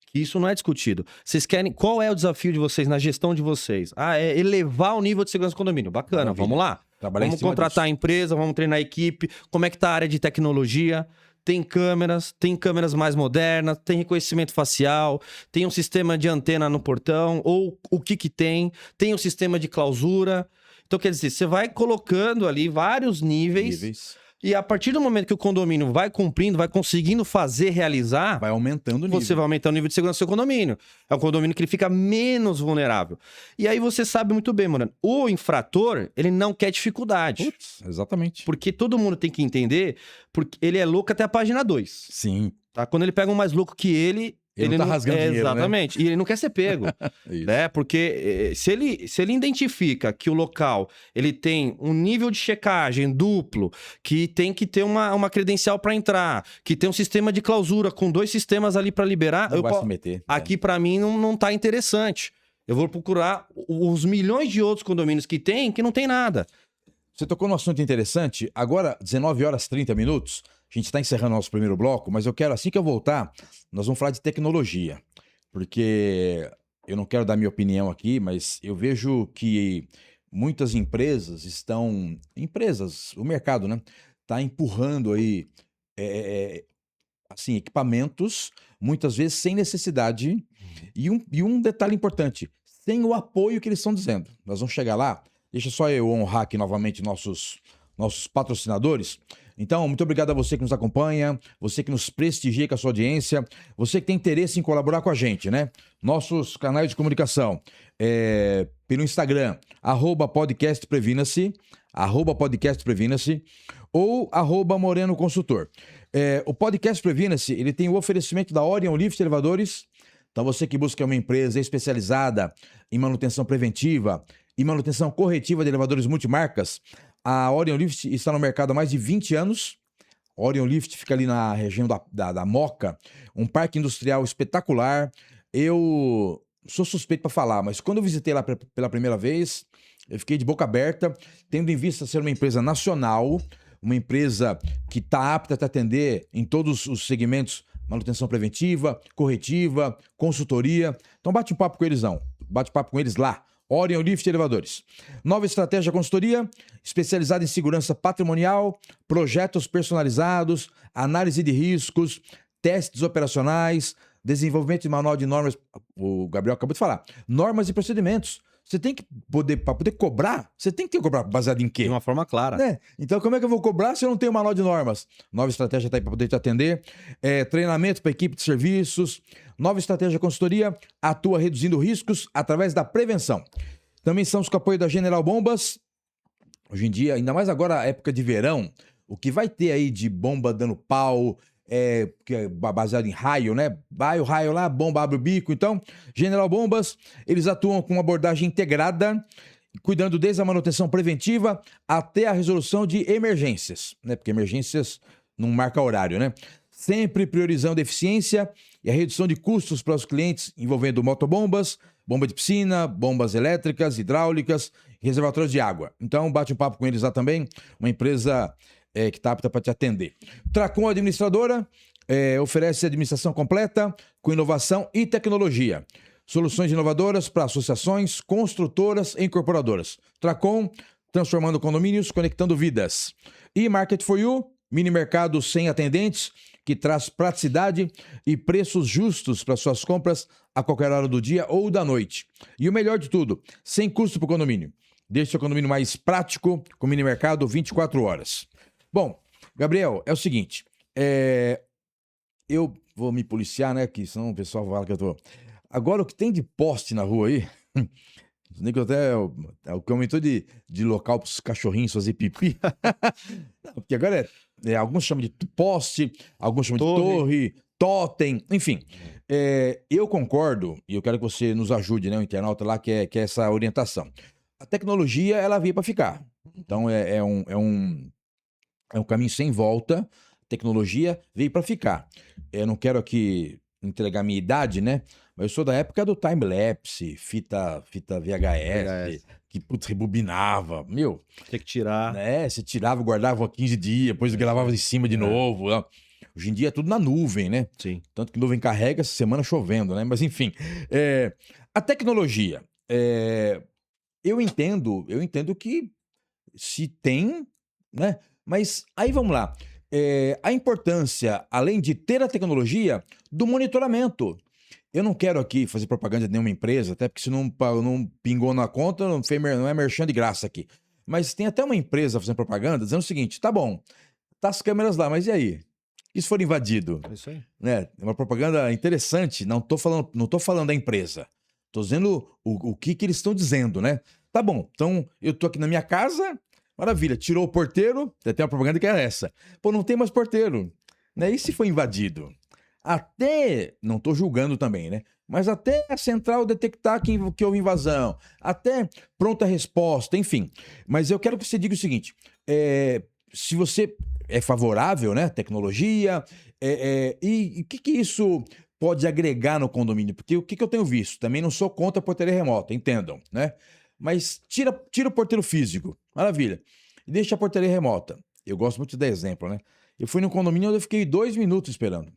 Que isso não é discutido. Vocês querem... Qual é o desafio de vocês na gestão de vocês? É elevar o nível de segurança do condomínio. Bacana, Maravilha. Vamos lá. Vamos contratar a empresa, vamos treinar a equipe. Como é que tá a área de tecnologia? Tem câmeras mais modernas, tem reconhecimento facial, tem um sistema de antena no portão, ou o que tem um sistema de clausura. Então, quer dizer, você vai colocando ali vários níveis. E a partir do momento que o condomínio vai cumprindo, vai conseguindo fazer, realizar... Vai aumentando o nível. Você vai aumentando o nível de segurança do seu condomínio. É um condomínio que ele fica menos vulnerável. E aí você sabe muito bem, mano, o infrator, ele não quer dificuldade. Putz, exatamente. Porque todo mundo tem que entender, porque ele é louco até a página 2. Sim. Tá? Quando ele pega um mais louco que ele não tá rasgando dinheiro, exatamente. né? E ele não quer ser pego. Né? Porque se ele identifica que o local ele tem um nível de checagem duplo, que tem que ter uma credencial para entrar, que tem um sistema de clausura com 2 sistemas ali para liberar, Não vai se meter. Aqui para mim não tá interessante. Eu vou procurar os milhões de outros condomínios que não tem nada. Você tocou num assunto interessante. Agora, 19h30. A gente está encerrando nosso primeiro bloco, mas eu quero, assim que eu voltar, nós vamos falar de tecnologia. Porque eu não quero dar minha opinião aqui, mas eu vejo que muitas empresas o mercado, né? Está empurrando aí, assim, equipamentos, muitas vezes sem necessidade. E um detalhe importante, sem o apoio que eles estão dizendo. Nós vamos chegar lá. Deixa só eu honrar aqui novamente nossos patrocinadores. Então, muito obrigado a você que nos acompanha, você que nos prestigia com a sua audiência, você que tem interesse em colaborar com a gente, né? Nossos canais de comunicação, pelo Instagram, @podcastprevina-se, @podcastprevina-se, ou @Moreno Consultor. O Podcast Previna-se, ele tem o oferecimento da Orion Lift Elevadores. Então, você que busca uma empresa especializada em manutenção preventiva e manutenção corretiva de elevadores multimarcas, a Orion Lift está no mercado há mais de 20 anos. A Orion Lift fica ali na região da Moca, um parque industrial espetacular. Eu sou suspeito para falar, mas quando eu visitei lá pela primeira vez, eu fiquei de boca aberta, tendo em vista ser uma empresa nacional, uma empresa que está apta a te atender em todos os segmentos manutenção preventiva, corretiva, consultoria. Então bate um papo com eles, não. Bate papo com eles lá. Orion Lift Elevadores. Nova Estratégia Consultoria, especializada em segurança patrimonial, projetos personalizados, análise de riscos, testes operacionais, desenvolvimento de manual de normas. O Gabriel acabou de falar. Normas e procedimentos. Você tem que poder, para poder cobrar, você tem que ter cobrar baseado em quê? De uma forma clara. Né? Então, como é que eu vou cobrar se eu não tenho manual de normas? Nova Estratégia está aí para poder te atender. Treinamento para equipe de serviços. Nova Estratégia Consultoria atua reduzindo riscos através da prevenção. Também estamos com o apoio da General Bombas. Hoje em dia, ainda mais agora, época de verão, o que vai ter aí de bomba dando pau, que é baseado em raio, né? Vai o raio lá, bomba abre o bico. Então, General Bombas, eles atuam com uma abordagem integrada, cuidando desde a manutenção preventiva até a resolução de emergências, né? Porque emergências não marca horário, né? Sempre priorizando a eficiência e a redução de custos para os clientes, envolvendo motobombas, bomba de piscina, bombas elétricas, hidráulicas, reservatórios de água. Então, bate um papo com eles lá também, uma empresa que está apta para te atender. Tracom Administradora oferece administração completa com inovação e tecnologia. Soluções inovadoras para associações, construtoras e incorporadoras. Tracom, transformando condomínios, conectando vidas. E Market for You, mini mercado sem atendentes, que traz praticidade e preços justos para suas compras a qualquer hora do dia ou da noite. E o melhor de tudo, sem custo para o condomínio. Deixe seu condomínio mais prático com mini mercado 24 horas. Bom, Gabriel, é o seguinte, eu vou me policiar, né, que senão o pessoal fala que eu tô... Agora, o que tem de poste na rua aí, nem que até o que aumentou de local para os cachorrinhos fazer pipi, não, porque agora alguns chamam de poste, alguns chamam de torre, totem, enfim. Eu concordo, e eu quero que você nos ajude, né, o internauta lá, que é essa orientação. A tecnologia, ela veio para ficar. Então, é um caminho sem volta. Tecnologia veio para ficar. Eu não quero aqui entregar minha idade, né? Mas eu sou da época do time-lapse, fita VHS, que putz, rebobinava. Meu. Tem que tirar. Você tirava, guardava 15 dias, depois gravava em cima de novo. Hoje em dia é tudo na nuvem, né? Sim. Tanto que nuvem carrega, essa semana chovendo, né? Mas enfim. A tecnologia. Eu entendo que se tem, né? Mas aí vamos lá. A importância, além de ter a tecnologia, do monitoramento. Eu não quero aqui fazer propaganda de nenhuma empresa, até porque se não pingou na conta, não é merchan de graça aqui. Mas tem até uma empresa fazendo propaganda dizendo o seguinte, tá bom, tá as câmeras lá, mas e aí? E se for invadido? É isso aí. Né? É uma propaganda interessante, não tô falando da empresa. Tô dizendo o que eles estão dizendo, né? Tá bom, então eu tô aqui na minha casa, maravilha, tirou o porteiro, já tem uma propaganda que é essa. Pô, não tem mais porteiro, né? E se for invadido? Até, não tô julgando também, né? Mas até a central detectar que houve invasão, até pronta resposta, enfim. Mas eu quero que você diga o seguinte, se você é favorável, né, tecnologia, e o que isso pode agregar no condomínio? Porque o que eu tenho visto? Também não sou contra a portaria remota, entendam, né? Mas tira o porteiro físico, maravilha, e deixa a portaria remota. Eu gosto muito de dar exemplo, né? Eu fui num condomínio onde eu fiquei 2 minutos esperando.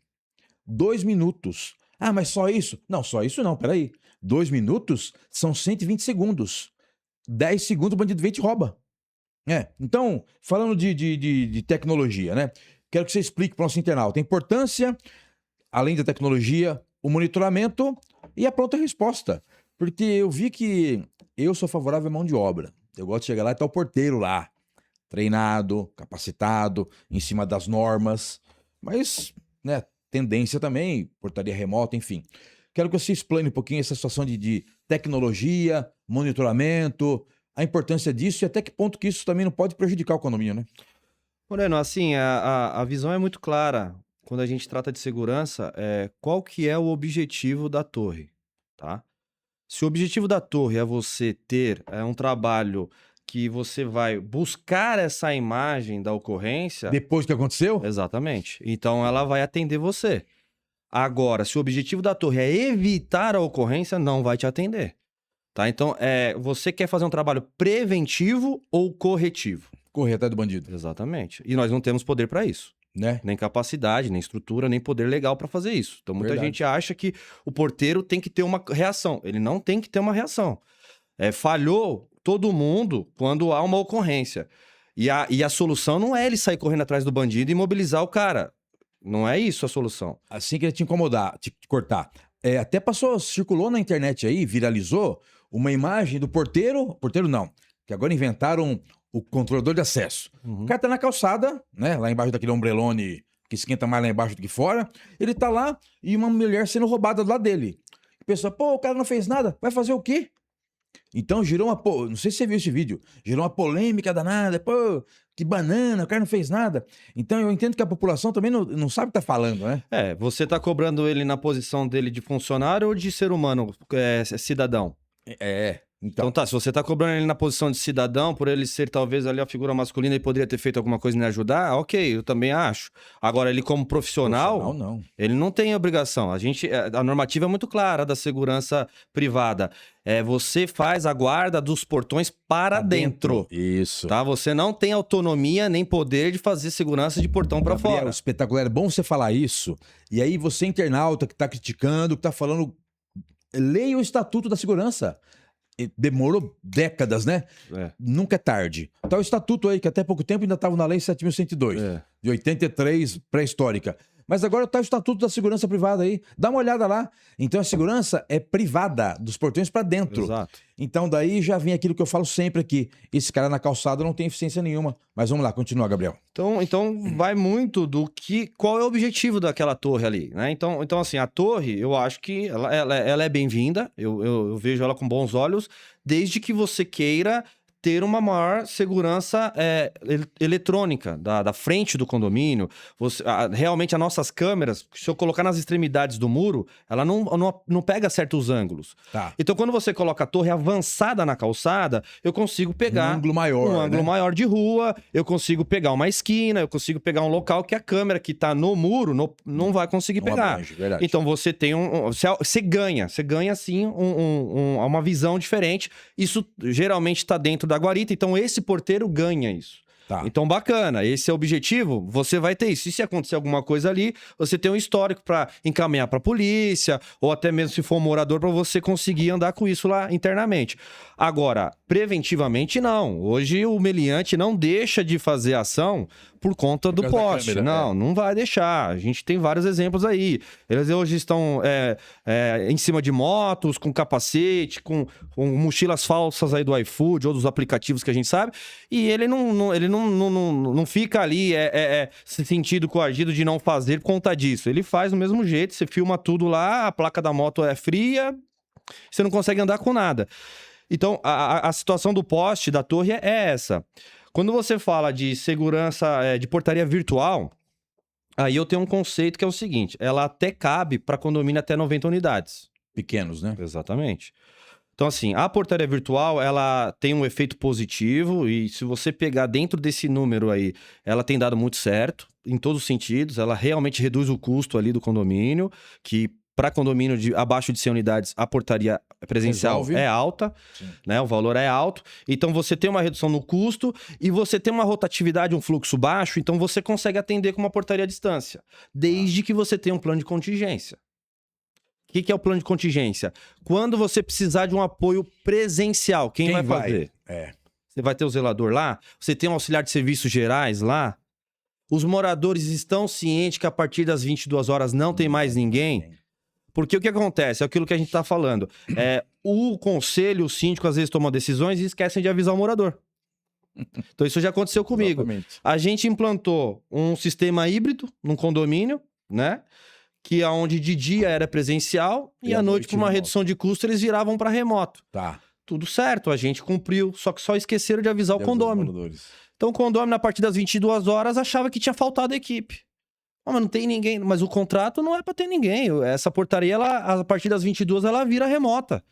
2 minutos. Ah, mas só isso? Não, só isso não, peraí. 2 minutos são 120 segundos. 10 segundos o bandido vem e te rouba. Então, falando de tecnologia, né? Quero que você explique para o nosso internauta a importância, além da tecnologia, o monitoramento e a pronta resposta. Porque eu vi que eu sou favorável à mão de obra. Eu gosto de chegar lá e tá o porteiro lá, treinado, capacitado, em cima das normas. Mas, né, tendência também, portaria remota, enfim. Quero que você explane um pouquinho essa situação de tecnologia, monitoramento, a importância disso e até que ponto que isso também não pode prejudicar o condomínio, né? Moreno, assim, a visão é muito clara. Quando a gente trata de segurança, qual que é o objetivo da torre, tá? Se o objetivo da torre é você ter um trabalho que você vai buscar essa imagem da ocorrência... Depois que aconteceu? Exatamente. Então, ela vai atender você. Agora, se o objetivo da torre é evitar a ocorrência, não vai te atender. Tá? Então, você quer fazer um trabalho preventivo ou corretivo? Correr atrás do bandido. Exatamente. E nós não temos poder para isso. Né? Nem capacidade, nem estrutura, nem poder legal para fazer isso. Então muita Verdade. gente acha que o porteiro tem que ter uma reação. Ele não tem que ter uma reação. Falhou todo mundo quando há uma ocorrência. E a solução não é ele sair correndo atrás do bandido e imobilizar o cara. Não é isso a solução. Assim que ele te incomodar, te cortar. Até circulou na internet aí, viralizou, uma imagem do porteiro não, que agora inventaram o controlador de acesso. O cara tá na calçada, né, lá embaixo daquele ombrelone que esquenta mais lá embaixo do que fora, ele tá lá e uma mulher sendo roubada do lado dele. A pessoa, pô, o cara não fez nada, vai fazer o quê? Então girou não sei se você viu esse vídeo, girou uma polêmica danada, pô, que banana, o cara não fez nada. Então eu entendo que a população também não sabe o que tá falando, né? Você tá cobrando ele na posição dele de funcionário ou de ser humano, cidadão? Então tá, se você tá cobrando ele na posição de cidadão, por ele ser talvez ali a figura masculina e poderia ter feito alguma coisa e me ajudar, ok, eu também acho. Agora, ele como profissional não. Ele não tem obrigação. A normativa é muito clara da segurança privada. Você faz a guarda dos portões para dentro. Isso. Tá? Você não tem autonomia nem poder de fazer segurança de portão para fora. Espetacular, é bom você falar isso. E aí você internauta que tá criticando, que tá falando, leia o Estatuto da Segurança. Demorou décadas, né? Nunca é tarde. Tá o estatuto aí, que até pouco tempo ainda estava na Lei 7.102, de 83, pré-histórica. Mas agora tá o Estatuto da Segurança Privada aí. Dá uma olhada lá. Então a segurança é privada, dos portões para dentro. Exato. Então daí já vem aquilo que eu falo sempre aqui. Esse cara na calçada não tem eficiência nenhuma. Mas vamos lá, continua, Gabriel. Então vai muito do qual é o objetivo daquela torre ali, né? Então assim, a torre, eu acho que ela é bem-vinda, eu vejo ela com bons olhos, desde que você queira ter uma maior segurança eletrônica da frente do condomínio. Realmente, as nossas câmeras, se eu colocar nas extremidades do muro, ela não pega certos ângulos. Tá. Então, quando você coloca a torre avançada na calçada, eu consigo pegar um ângulo maior, um ângulo maior de rua, eu consigo pegar uma esquina, eu consigo pegar um local que a câmera que está no muro não vai conseguir pegar. Abrange, verdade. Então, você tem você ganha sim uma visão diferente. Isso geralmente está dentro da guarita, então esse porteiro ganha isso. Tá. Então, bacana, esse é o objetivo, você vai ter isso. E se acontecer alguma coisa ali, você tem um histórico para encaminhar para a polícia, ou até mesmo se for um morador, para você conseguir andar com isso lá internamente. Agora, preventivamente, não. Hoje o meliante não deixa de fazer ação por conta do poste. Câmera, não vai deixar. A gente tem vários exemplos aí. Eles hoje estão em cima de motos, com capacete, com mochilas falsas aí do iFood ou dos aplicativos que a gente sabe, e ele não fica ali se sentindo coagido de não fazer por conta disso. Ele faz do mesmo jeito, você filma tudo lá, a placa da moto é fria, você não consegue andar com nada. Então, a situação do poste, da torre, é essa. Quando você fala de segurança de portaria virtual, aí eu tenho um conceito que é o seguinte: ela até cabe para condomínio até 90 unidades. Pequenos, né? Exatamente. Então, assim, a portaria virtual, ela tem um efeito positivo e se você pegar dentro desse número aí, ela tem dado muito certo, em todos os sentidos. Ela realmente reduz o custo ali do condomínio, que para condomínio abaixo de 100 unidades, a portaria presencial é alta, né? O valor é alto. Então, você tem uma redução no custo e você tem uma rotatividade, um fluxo baixo, então você consegue atender com uma portaria à distância, desde que você tenha um plano de contingência. O que é o plano de contingência? Quando você precisar de um apoio presencial, quem vai fazer? Você vai ter o zelador lá? Você tem um auxiliar de serviços gerais lá? Os moradores estão cientes que a partir das 22 horas não tem mais ninguém? Porque o que acontece? É aquilo que a gente está falando. O conselho, o síndico, às vezes toma decisões e esquecem de avisar o morador. Então, isso já aconteceu comigo. Exatamente. A gente implantou um sistema híbrido num condomínio, né? Que onde de dia era presencial e à noite, por uma redução de custo, eles viravam para remoto. Tá. Tudo certo, a gente cumpriu, só que só esqueceram de avisar o condomínio. Então, o condomínio, a partir das 22 horas, achava que tinha faltado equipe. Mas não tem ninguém. Mas o contrato não é para ter ninguém. Essa portaria, ela, a partir das 22, ela vira remota.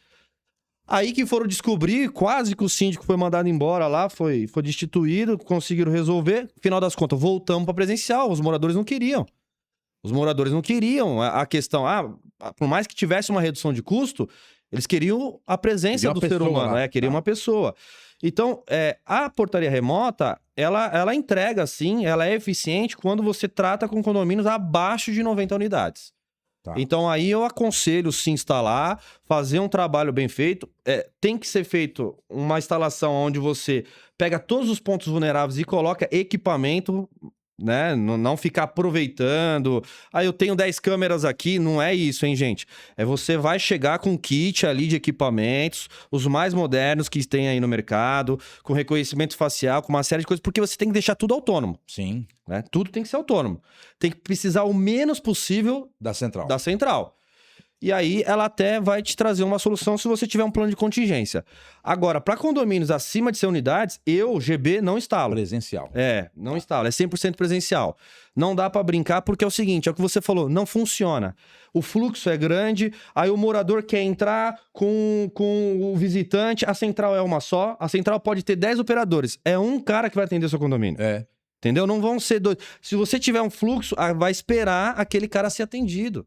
Aí que foram descobrir, quase que o síndico foi mandado embora lá, foi destituído, conseguiram resolver. Final das contas, voltamos para presencial. Os moradores não queriam. Os moradores não queriam a questão. Por mais que tivesse uma redução de custo, eles queriam a presença do ser humano. Queriam uma pessoa. Então, a portaria remota, ela entrega, sim, ela é eficiente quando você trata com condomínios abaixo de 90 unidades. Tá. Então aí eu aconselho se instalar, fazer um trabalho bem feito. Tem que ser feito uma instalação onde você pega todos os pontos vulneráveis e coloca equipamento, né? Não ficar aproveitando. Eu tenho 10 câmeras aqui, não é isso, hein, gente? Você vai chegar com um kit ali de equipamentos, os mais modernos que tem aí no mercado, com reconhecimento facial, com uma série de coisas, porque você tem que deixar tudo autônomo. Sim. Né? Tudo tem que ser autônomo. Tem que precisar o menos possível Da central. da central. E aí ela até vai te trazer uma solução se você tiver um plano de contingência. Agora, para condomínios acima de 100 unidades, eu, GB, não instalo. Presencial. Não instalo. É 100% presencial. Não dá para brincar porque é o seguinte, é o que você falou, não funciona. O fluxo é grande, aí o morador quer entrar com o visitante, a central é uma só, a central pode ter 10 operadores. É um cara que vai atender o seu condomínio. Entendeu? Não vão ser dois. Se você tiver um fluxo, vai esperar aquele cara ser atendido.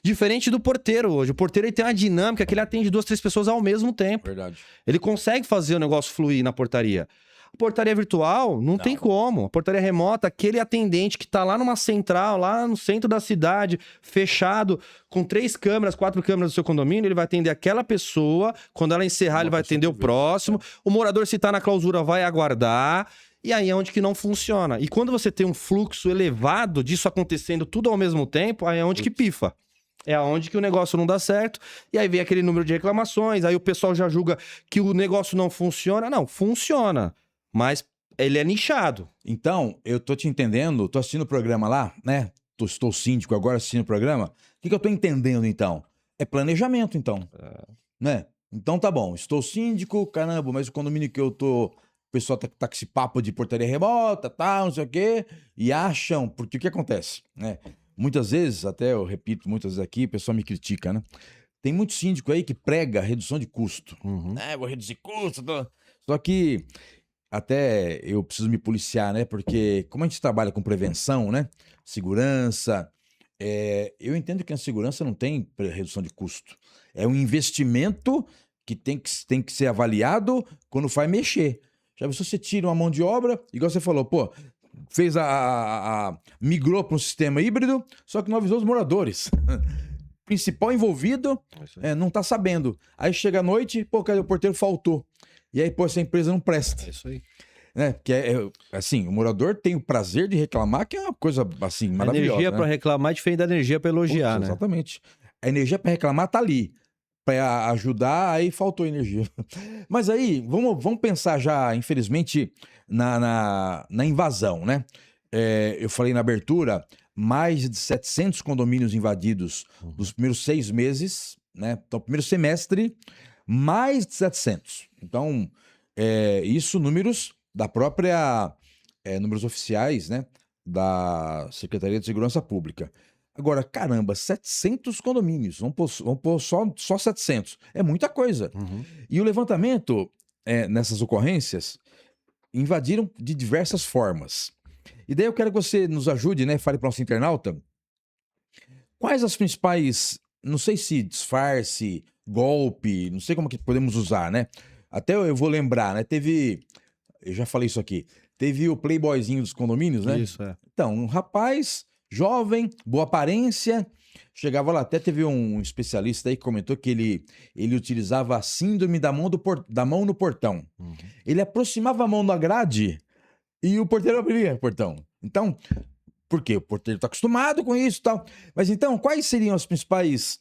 Diferente do porteiro hoje. O porteiro ele tem uma dinâmica que ele atende 2, 3 pessoas ao mesmo tempo. Verdade. Ele consegue fazer o negócio fluir na portaria. A portaria virtual, não tem como. A portaria remota, aquele atendente que tá lá numa central, lá no centro da cidade, fechado, com 3 câmeras, 4 câmeras do seu condomínio, ele vai atender aquela pessoa. Quando ela encerrar, ele vai atender o próximo. O morador, se tá na clausura, vai aguardar. E aí é onde que não funciona. E quando você tem um fluxo elevado disso acontecendo tudo ao mesmo tempo, aí é onde que pifa. É onde que o negócio não dá certo. E aí vem aquele número de reclamações, aí o pessoal já julga que o negócio não funciona. Não, funciona. Mas ele é nichado. Então, eu tô te entendendo, tô assistindo o programa lá, né? Estou síndico agora assistindo o programa. O que eu tô entendendo, então? É planejamento, então. Né? Então tá bom, estou síndico, caramba, mas o condomínio que eu tô... O pessoal tá com esse papo de portaria remota, tal, não sei o quê, e acham, porque o que acontece, né? Muitas vezes, até eu repito muitas vezes aqui, o pessoal me critica, né? Tem muito síndico aí que prega redução de custo. Vou reduzir custo. Só que até eu preciso me policiar, né? Porque como a gente trabalha com prevenção, né? Segurança, eu entendo que a segurança não tem redução de custo. É um investimento que tem que ser avaliado quando vai mexer. Já viu se você tira uma mão de obra, igual você falou, pô, fez migrou para um sistema híbrido, só que não avisou os moradores. Principal envolvido não tá sabendo. Aí chega à noite, pô, cadê o porteiro? Faltou. E aí, pô, essa empresa não presta. É isso aí. Né? Porque assim, o morador tem o prazer de reclamar, que é uma coisa assim maravilhosa. A energia né? para reclamar é diferente da energia para elogiar, né? Exatamente. A energia para reclamar tá ali. Para ajudar, aí faltou energia. Mas aí, vamos pensar já, infelizmente, na invasão, né? Eu falei na abertura, mais de 700 condomínios invadidos nos primeiros 6 meses, né? Então, primeiro semestre, mais de 700. Então, isso números da própria... números oficiais, né? Da Secretaria de Segurança Pública. Agora, caramba, 700 condomínios. Vamos pôr só 700. É muita coisa. E o levantamento nessas ocorrências invadiram de diversas formas. E daí eu quero que você nos ajude, né? Fale para o nosso internauta. Quais as principais, não sei se disfarce, golpe, não sei como que podemos usar, né? Até eu vou lembrar, né? Eu já falei isso aqui. Teve o playboyzinho dos condomínios, né? Isso, Então, um rapaz... jovem, boa aparência, chegava lá, até teve um especialista aí que comentou que ele utilizava a síndrome da mão no portão. Ele aproximava a mão da grade e o porteiro abria o portão. Então, por quê? O porteiro está acostumado com isso e tal. Mas então, quais seriam os principais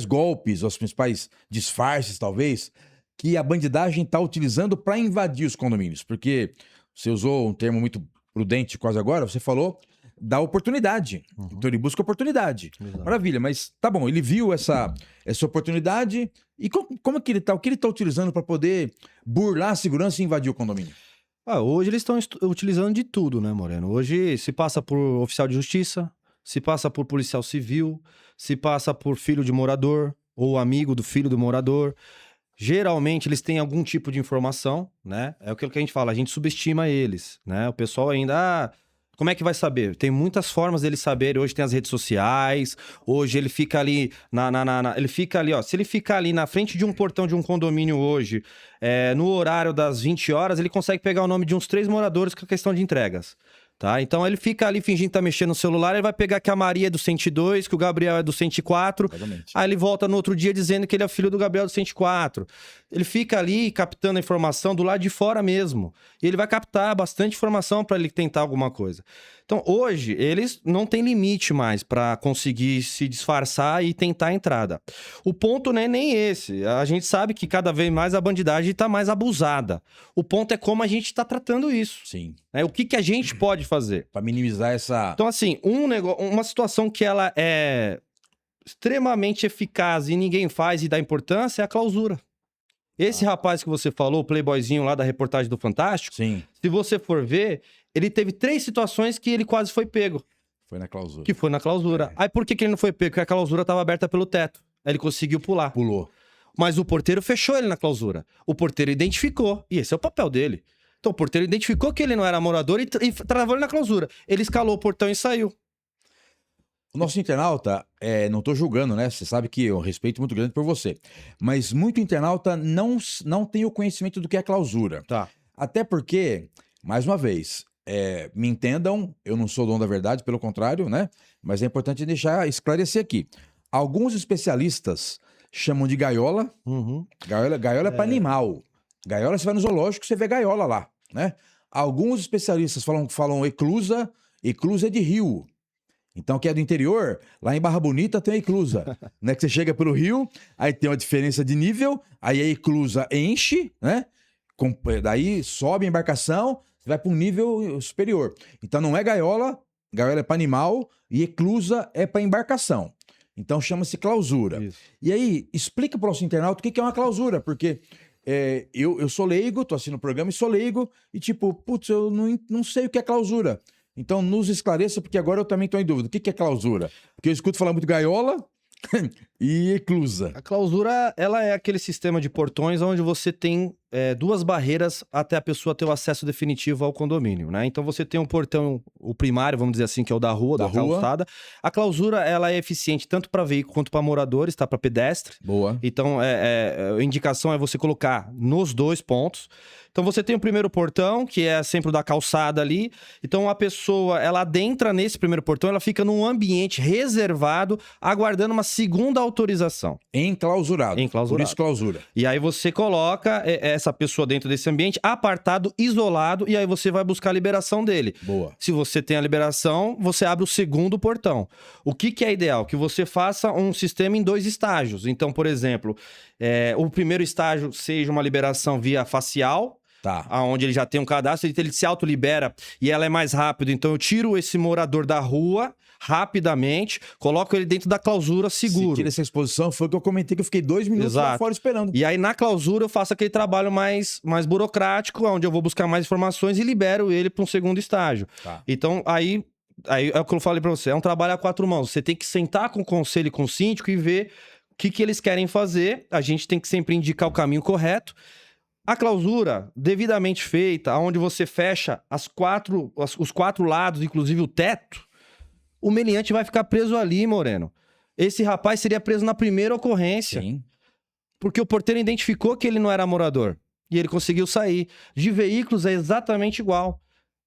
golpes, os principais disfarces, talvez, que a bandidagem está utilizando para invadir os condomínios? Porque você usou um termo muito prudente quase agora, você falou da oportunidade. Então ele busca oportunidade. Exato. Maravilha, mas tá bom, ele viu essa oportunidade e como é que ele tá? O que ele tá utilizando para poder burlar a segurança e invadir o condomínio? Hoje eles estão utilizando de tudo, né, Moreno? Hoje se passa por oficial de justiça, se passa por policial civil, se passa por filho de morador ou amigo do filho do morador. Geralmente eles têm algum tipo de informação, né? É aquilo que a gente fala, a gente subestima eles, né? O pessoal ainda, Como é que vai saber? Tem muitas formas dele saber. Hoje tem as redes sociais. Hoje ele fica ali ele fica ali, ó. Se ele ficar ali na frente de um portão de um condomínio hoje, no horário das 20 horas, ele consegue pegar o nome de uns 3 moradores com a questão de entregas. Tá? Então ele fica ali fingindo que tá mexendo no celular, ele vai pegar que a Maria é do 102, que o Gabriel é do 104. Exatamente. Aí ele volta no outro dia dizendo que ele é filho do Gabriel do 104. Ele fica ali captando a informação do lado de fora mesmo. E ele vai captar bastante informação para ele tentar alguma coisa. Então hoje eles não têm limite mais para conseguir se disfarçar e tentar a entrada. O ponto não é nem esse. A gente sabe que cada vez mais a bandidagem está mais abusada. O ponto é como a gente está tratando isso. Sim. O que a gente pode fazer? Para minimizar essa... Então, assim, uma situação que ela é extremamente eficaz e ninguém faz e dá importância é a clausura. Esse rapaz que você falou, o playboyzinho lá da reportagem do Fantástico, Sim. se você for ver, ele teve 3 situações que ele quase foi pego. Foi na clausura. Que foi na clausura. Aí por que ele não foi pego? Porque a clausura estava aberta pelo teto. Aí ele conseguiu pular. Pulou. Mas o porteiro fechou ele na clausura. O porteiro identificou. E esse é o papel dele. Então o porteiro identificou que ele não era morador e travou ele na clausura. Ele escalou o portão e saiu. O nosso internauta, não tô julgando, né? Você sabe que eu respeito muito grande por você. Mas muito internauta não tem o conhecimento do que é clausura. Tá. Até porque, mais uma vez, me entendam, eu não sou dono da verdade, pelo contrário, né? Mas é importante esclarecer aqui. Alguns especialistas chamam de gaiola. Uhum. Gaiola é para animal. Gaiola, você vai no zoológico, você vê gaiola lá, né? Alguns especialistas falam eclusa. Eclusa é de rio. Então, que é do interior, lá em Barra Bonita tem a eclusa, né? Que você chega pelo rio, aí tem uma diferença de nível, aí a eclusa enche, né? Daí sobe a embarcação, você vai para um nível superior. Então, não é gaiola é para animal e eclusa é para embarcação. Então, chama-se clausura. Isso. E aí, explica para o nosso internauta o que é uma clausura, porque eu sou leigo, tô assistindo o programa e sou leigo, e tipo, putz, eu não sei o que é clausura. Então, nos esclareça, porque agora eu também estou em dúvida. O que é clausura? Porque eu escuto falar muito gaiola e eclusa. A clausura, ela é aquele sistema de portões onde você tem 2 barreiras até a pessoa ter o acesso definitivo ao condomínio, né? Então você tem um portão, o primário, vamos dizer assim, que é o da rua, da calçada. A clausura, ela é eficiente tanto para veículo quanto para moradores, tá? Para pedestre. Boa. Então, a indicação é você colocar nos 2 pontos. Então você tem o primeiro portão, que é sempre o da calçada ali. Então a pessoa, ela adentra nesse primeiro portão, ela fica num ambiente reservado, aguardando uma segunda autorização. Enclausurado. Enclausurado. Por isso clausura. E aí você coloca essa pessoa dentro desse ambiente, apartado, isolado, e aí você vai buscar a liberação dele. Boa. Se você tem a liberação, você abre o segundo portão. O que é ideal? Que você faça um sistema em 2 estágios. Então, por exemplo, o primeiro estágio seja uma liberação via facial, Tá. onde ele já tem um cadastro, ele se autolibera e ela é mais rápido. Então eu tiro esse morador da rua rapidamente, coloco ele dentro da clausura seguro. Se tira essa exposição, foi o que eu comentei, que eu fiquei 2 minutos lá fora esperando. E aí na clausura eu faço aquele trabalho mais burocrático, onde eu vou buscar mais informações e libero ele para um segundo estágio. Tá. Então aí é o que eu falei para você, é um trabalho a 4 mãos. Você tem que sentar com o conselho e com o síndico e ver o que eles querem fazer. A gente tem que sempre indicar o caminho correto. A clausura, devidamente feita, onde você fecha os 4 lados, inclusive o teto, o meliante vai ficar preso ali, Moreno. Esse rapaz seria preso na primeira ocorrência. Sim. Porque o porteiro identificou que ele não era morador. E ele conseguiu sair. De veículos é exatamente igual.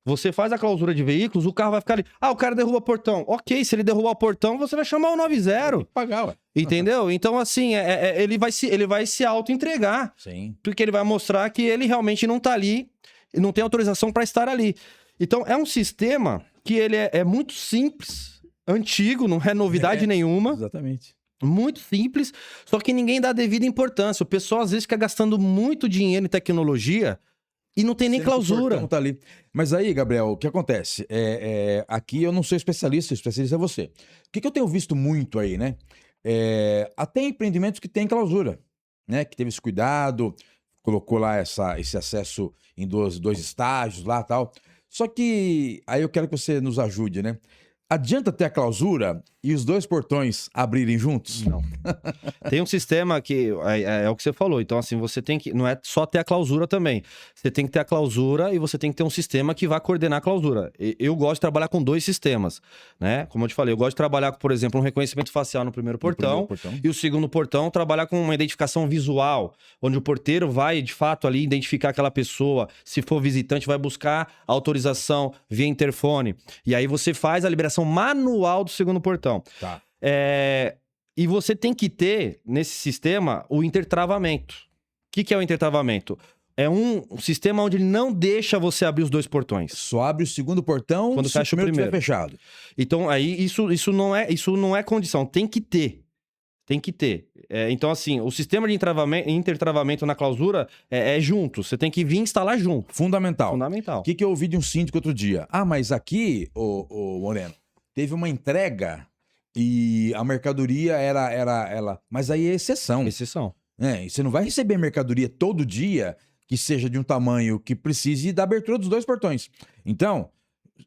Você faz a clausura de veículos, o carro vai ficar ali. O cara derruba o portão. Ok, se ele derrubar o portão, você vai chamar o 90. Tem que pagar, ué. Entendeu? Então, assim, ele vai se auto-entregar. Sim. Porque ele vai mostrar que ele realmente não tá ali, e não tem autorização para estar ali. Então, é um sistema que ele é muito simples, antigo, não é novidade nenhuma. Exatamente. Muito simples, só que ninguém dá a devida importância. O pessoal, às vezes, fica gastando muito dinheiro em tecnologia e não tem nem clausura. Tá ali. Mas aí, Gabriel, o que acontece? Aqui eu não sou especialista é você. O que eu tenho visto muito aí, né? Até empreendimentos que têm clausura, né? Que teve esse cuidado, colocou lá esse acesso em dois estágios lá e tal. Só que aí eu quero que você nos ajude, né? Adianta ter a clausura e os dois portões abrirem juntos? Não. Tem um sistema que é o que você falou. Então, assim, você tem que. Não é só ter a clausura também. Você tem que ter a clausura e você tem que ter um sistema que vai coordenar a clausura. Eu gosto de trabalhar com 2 sistemas, né? Como eu te falei, eu gosto de trabalhar, por exemplo, um reconhecimento facial no primeiro portão. E o segundo portão, trabalhar com uma identificação visual, onde o porteiro vai, de fato, ali identificar aquela pessoa. Se for visitante, vai buscar autorização via interfone. E aí você faz a liberação manual do segundo portão. Tá. E você tem que ter, nesse sistema, o intertravamento. O que é o intertravamento? É um sistema onde ele não deixa você abrir os 2 portões. Só abre o segundo portão Quando fecha o primeiro. estiver fechado. Então, aí, isso não é condição. Tem que ter. Tem que ter. Então, assim, o sistema de intertravamento na clausura é junto. Você tem que vir instalar junto. Fundamental. Fundamental. O que eu ouvi de um síndico outro dia? Ah, mas aqui, ô Moreno, teve uma entrega e a mercadoria era ela. Mas aí é exceção. Exceção. E você não vai receber mercadoria todo dia que seja de um tamanho que precise da abertura dos 2 portões. Então,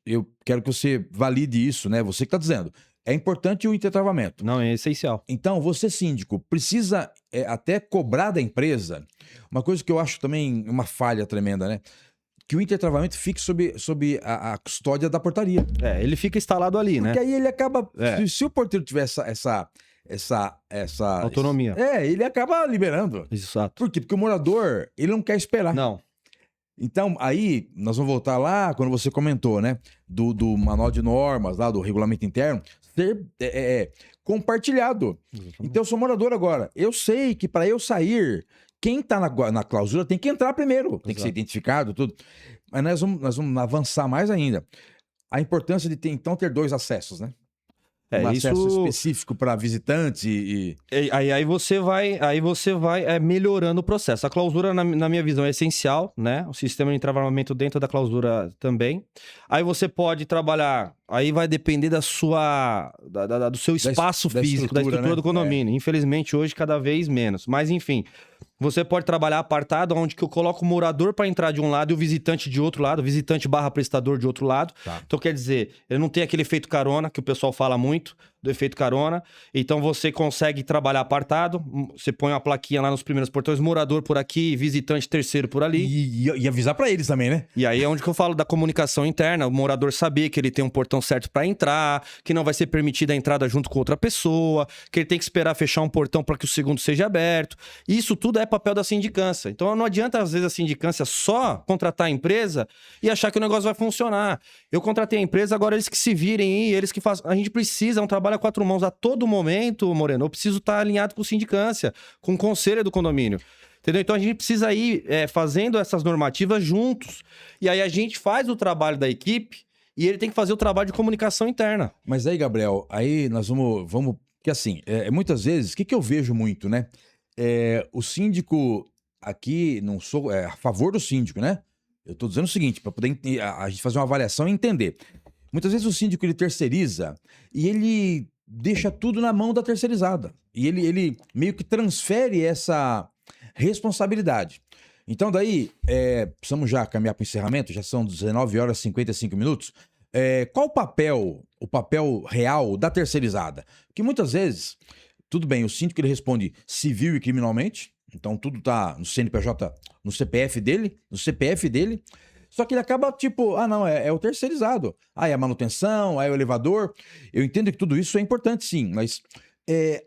eu quero que você valide isso, né? Você que está dizendo. É importante o intertravamento. Não, é essencial. Então, você, síndico, precisa até cobrar da empresa. Uma coisa que eu acho também uma falha tremenda, né? Que o intertravamento fique sob a custódia da portaria. Ele fica instalado ali, né? Porque aí ele acaba. Se o porteiro tiver essa autonomia. Ele acaba liberando. Exato. Por quê? Porque o morador, ele não quer esperar. Não. Então, aí, nós vamos voltar lá, quando você comentou, né? Do manual de normas, lá do regulamento interno, ser compartilhado. Exatamente. Então, eu sou morador agora. Eu sei que para eu sair, quem tá na clausura tem que entrar primeiro. Tem que ser identificado, tudo. Mas nós vamos avançar mais ainda. A importância de ter, então, ter 2 acessos, né? Um acesso específico para visitante e... Aí você vai melhorando o processo. A clausura, na minha visão, é essencial, né? O sistema de travamento dentro da clausura também. Aí você pode trabalhar... Aí vai depender do seu espaço físico, da estrutura, né? Do condomínio. Infelizmente, hoje, cada vez menos. Mas, enfim... Você pode trabalhar apartado, onde que eu coloco o morador para entrar de um lado e o visitante de outro lado, visitante / prestador de outro lado. Tá. Então, quer dizer, ele não tem aquele efeito carona, que o pessoal fala muito, do efeito carona. Então, você consegue trabalhar apartado, você põe uma plaquinha lá nos primeiros portões, morador por aqui, visitante terceiro por ali. E avisar para eles também, né? E aí é onde que eu falo da comunicação interna, o morador saber que ele tem um portão certo para entrar, que não vai ser permitida a entrada junto com outra pessoa, que ele tem que esperar fechar um portão para que o segundo seja aberto. Isso tudo é papel da sindicância. Então não adianta, às vezes, a sindicância só contratar a empresa e achar que o negócio vai funcionar. Eu contratei a empresa, agora eles que se virem e eles que fazem. A gente precisa, é um trabalho a 4 mãos a todo momento, Moreno. Eu preciso estar alinhado com sindicância, com o conselho do condomínio. Entendeu? Então a gente precisa ir fazendo essas normativas juntos. E aí a gente faz o trabalho da equipe e ele tem que fazer o trabalho de comunicação interna. Mas aí, Gabriel, aí nós vamos... Porque assim, muitas vezes, o que eu vejo muito, né? O síndico aqui, não sou a favor do síndico, né? Eu tô dizendo o seguinte, para poder a gente fazer uma avaliação e entender. Muitas vezes o síndico, ele terceiriza e ele deixa tudo na mão da terceirizada. E ele meio que transfere essa responsabilidade. Então daí, precisamos já caminhar para o encerramento, já são 19 horas e 55 minutos. Qual o papel real da terceirizada? Porque muitas vezes, tudo bem, o síndico ele responde civil e criminalmente, então tudo tá no CNPJ, no CPF dele, só que ele acaba tipo, não, é o terceirizado. É a manutenção, é o elevador. Eu entendo que tudo isso é importante sim, mas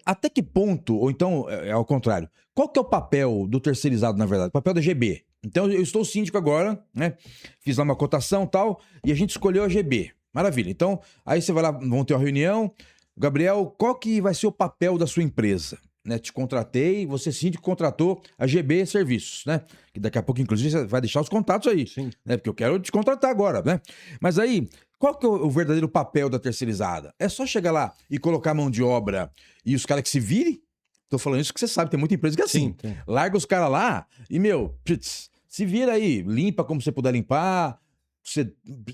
até que ponto, ou então ao contrário, qual que é o papel do terceirizado na verdade? O papel da GB. Então eu estou síndico agora, né? Fiz lá uma cotação e tal, e a gente escolheu a GB. Maravilha. Então, aí você vai lá, vão ter uma reunião. Gabriel, qual que vai ser o papel da sua empresa? Né, te contratei, você síndico contratou a GB Serviços, né? Que daqui a pouco, inclusive, você vai deixar os contatos aí. Sim. Né? Porque eu quero te contratar agora, né? Mas aí, qual que é o verdadeiro papel da terceirizada? É só chegar lá e colocar a mão de obra e os caras que se virem? Tô falando isso que você sabe, tem muita empresa que é assim. Sim. Larga os caras lá e, putz, se vira aí, limpa como você puder limpar.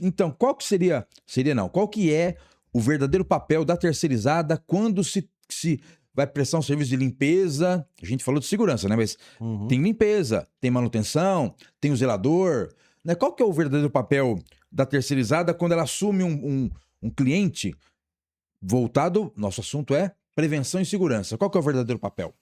Então, qual que seria não, qual que é o verdadeiro papel da terceirizada quando se vai prestar um serviço de limpeza? A gente falou de segurança, né? Mas tem limpeza, tem manutenção, tem o zelador, né? Qual que é o verdadeiro papel da terceirizada quando ela assume um cliente voltado, nosso assunto é prevenção e segurança. Qual que é o verdadeiro papel?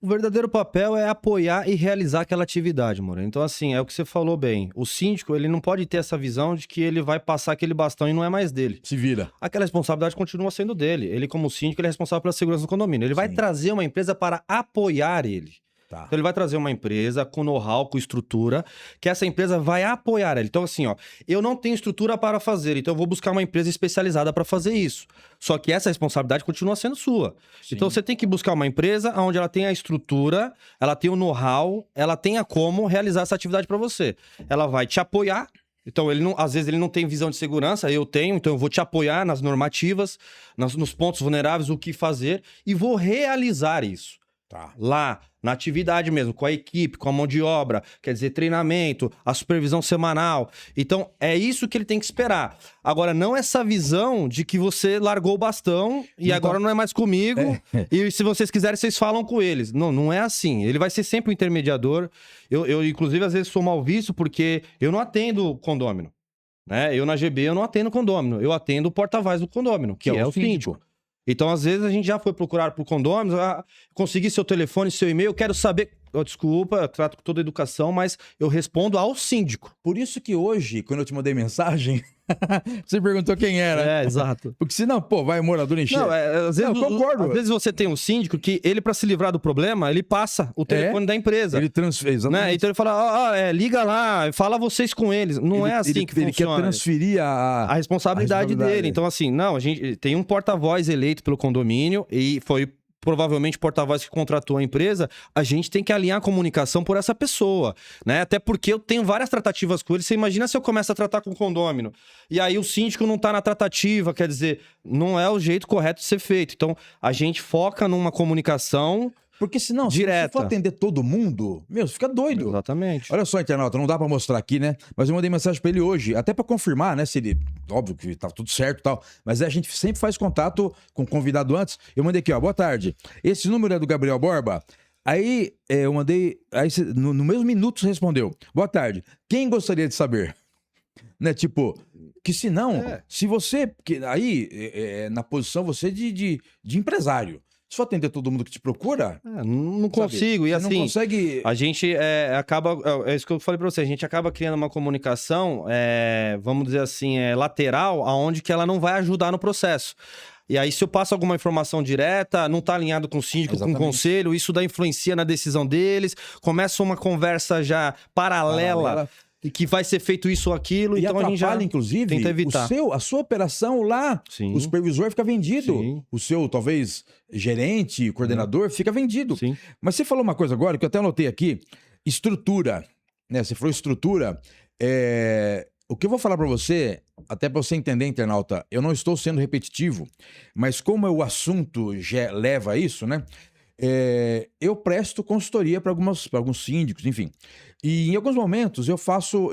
O verdadeiro papel é apoiar e realizar aquela atividade, Moreno. Então, assim, é o que você falou bem. O síndico, ele não pode ter essa visão de que ele vai passar aquele bastão e não é mais dele. Se vira. Aquela responsabilidade continua sendo dele. Ele, como síndico, ele é responsável pela segurança do condomínio. Ele vai Sim. trazer uma empresa para apoiar ele. Tá. Então ele vai trazer uma empresa com know-how, com estrutura, que essa empresa vai apoiar ele. Então assim, ó, eu não tenho estrutura para fazer, então eu vou buscar uma empresa especializada para fazer isso. Só que essa responsabilidade continua sendo sua. Sim. Então você tem que buscar uma empresa onde ela tenha a estrutura, ela tenha o know-how, ela tenha como realizar essa atividade para você. Ela vai te apoiar. Então, às vezes ele não tem visão de segurança, eu tenho, então eu vou te apoiar nas normativas, nos pontos vulneráveis, o que fazer, e vou realizar isso. Tá. Lá, na atividade mesmo, com a equipe, com a mão de obra, quer dizer, treinamento, a supervisão semanal. Então, é isso que ele tem que esperar. Agora, não essa visão de que você largou o bastão e Então, agora não é mais comigo, e se vocês quiserem, vocês falam com eles. Não, não é assim. Ele vai ser sempre o intermediador. Eu, inclusive, às vezes sou mal visto porque eu não atendo condômino. Né? Eu, na GB, eu não atendo condômino. Eu atendo o porta-voz do condômino, que é o síndico. Então, às vezes, a gente já foi procurar por condôminos, consegui seu telefone, seu e-mail, quero saber... Desculpa, eu trato com toda a educação, mas eu respondo ao síndico. Por isso que hoje, quando eu te mandei mensagem, você perguntou quem era. É, exato. Porque senão, pô, vai morador encher. Não, às vezes, Não, concordo. Às vezes você tem um síndico que ele, pra se livrar do problema, ele passa o telefone da empresa. Ele transfere, exatamente. Né? Então ele fala, liga lá, fala vocês com eles. Não é assim que ele funciona. Ele quer transferir a responsabilidade dele. Então assim, não, a gente tem um porta-voz eleito pelo condomínio e foi provavelmente o porta-voz que contratou a empresa, a gente tem que alinhar a comunicação por essa pessoa, né? Até porque eu tenho várias tratativas com ele. Você imagina se eu começo a tratar com o condômino e aí o síndico não tá na tratativa, quer dizer, não é o jeito correto de ser feito. Então, a gente foca numa comunicação... Porque senão, direta. Se for atender todo mundo, meu, você fica doido. Exatamente. Olha só, internauta, não dá pra mostrar aqui, né? Mas eu mandei mensagem pra ele hoje, até pra confirmar, né? Se ele... Óbvio que tá tudo certo e tal, mas a gente sempre faz contato com o convidado antes. Eu mandei aqui, ó, boa tarde. Esse número é do Gabriel Borba? Aí eu mandei... Aí no mesmo minuto você respondeu. Boa tarde. Quem gostaria de saber? Né? Tipo... Que se não, se você... Aí, na posição você de empresário. Se for atender todo mundo que te procura... não consigo. E assim, não consegue... a gente acaba... É isso que eu falei pra você. A gente acaba criando uma comunicação, vamos dizer assim, lateral, aonde que ela não vai ajudar no processo. E aí, se eu passo alguma informação direta, não tá alinhado com o síndico, com o conselho, isso daí influencia na decisão deles. Começa uma conversa já paralela. E que vai ser feito isso ou aquilo, e então a gente já inclusive, tenta evitar. A sua operação lá, Sim. o supervisor fica vendido. Sim. O seu, talvez, gerente, coordenador, fica vendido. Sim. Mas você falou uma coisa agora, que eu até anotei aqui, estrutura, né? Você falou estrutura, o que eu vou falar pra você, até pra você entender, internauta, eu não estou sendo repetitivo, mas como o assunto já leva a isso, né? Eu presto consultoria para alguns síndicos, enfim. E em alguns momentos eu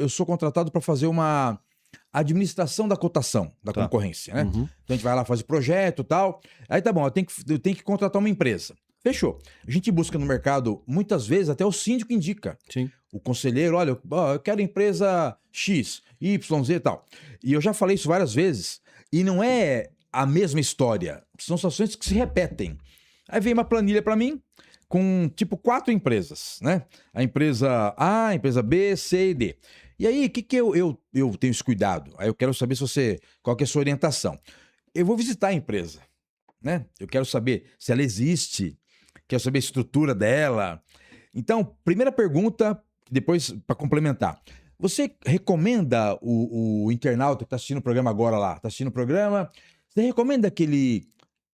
sou contratado para fazer uma administração da cotação da concorrência, né? Então a gente vai lá fazer projeto e tal. Aí tá bom, eu tenho que contratar uma empresa. Fechou. A gente busca no mercado, muitas vezes até o síndico indica. Sim. O conselheiro, olha, eu quero empresa X, Y, Z e tal. E eu já falei isso várias vezes. E não é a mesma história. São situações que se repetem. Aí vem uma planilha para mim com, tipo, 4 empresas, né? A empresa A, a empresa B, C e D. E aí, o que eu tenho esse cuidado? Aí eu quero saber qual que é a sua orientação. Eu vou visitar a empresa, né? Eu quero saber se ela existe, quero saber a estrutura dela. Então, primeira pergunta, depois para complementar. Você recomenda o internauta que está assistindo o programa agora lá, está assistindo o programa, você recomenda que ele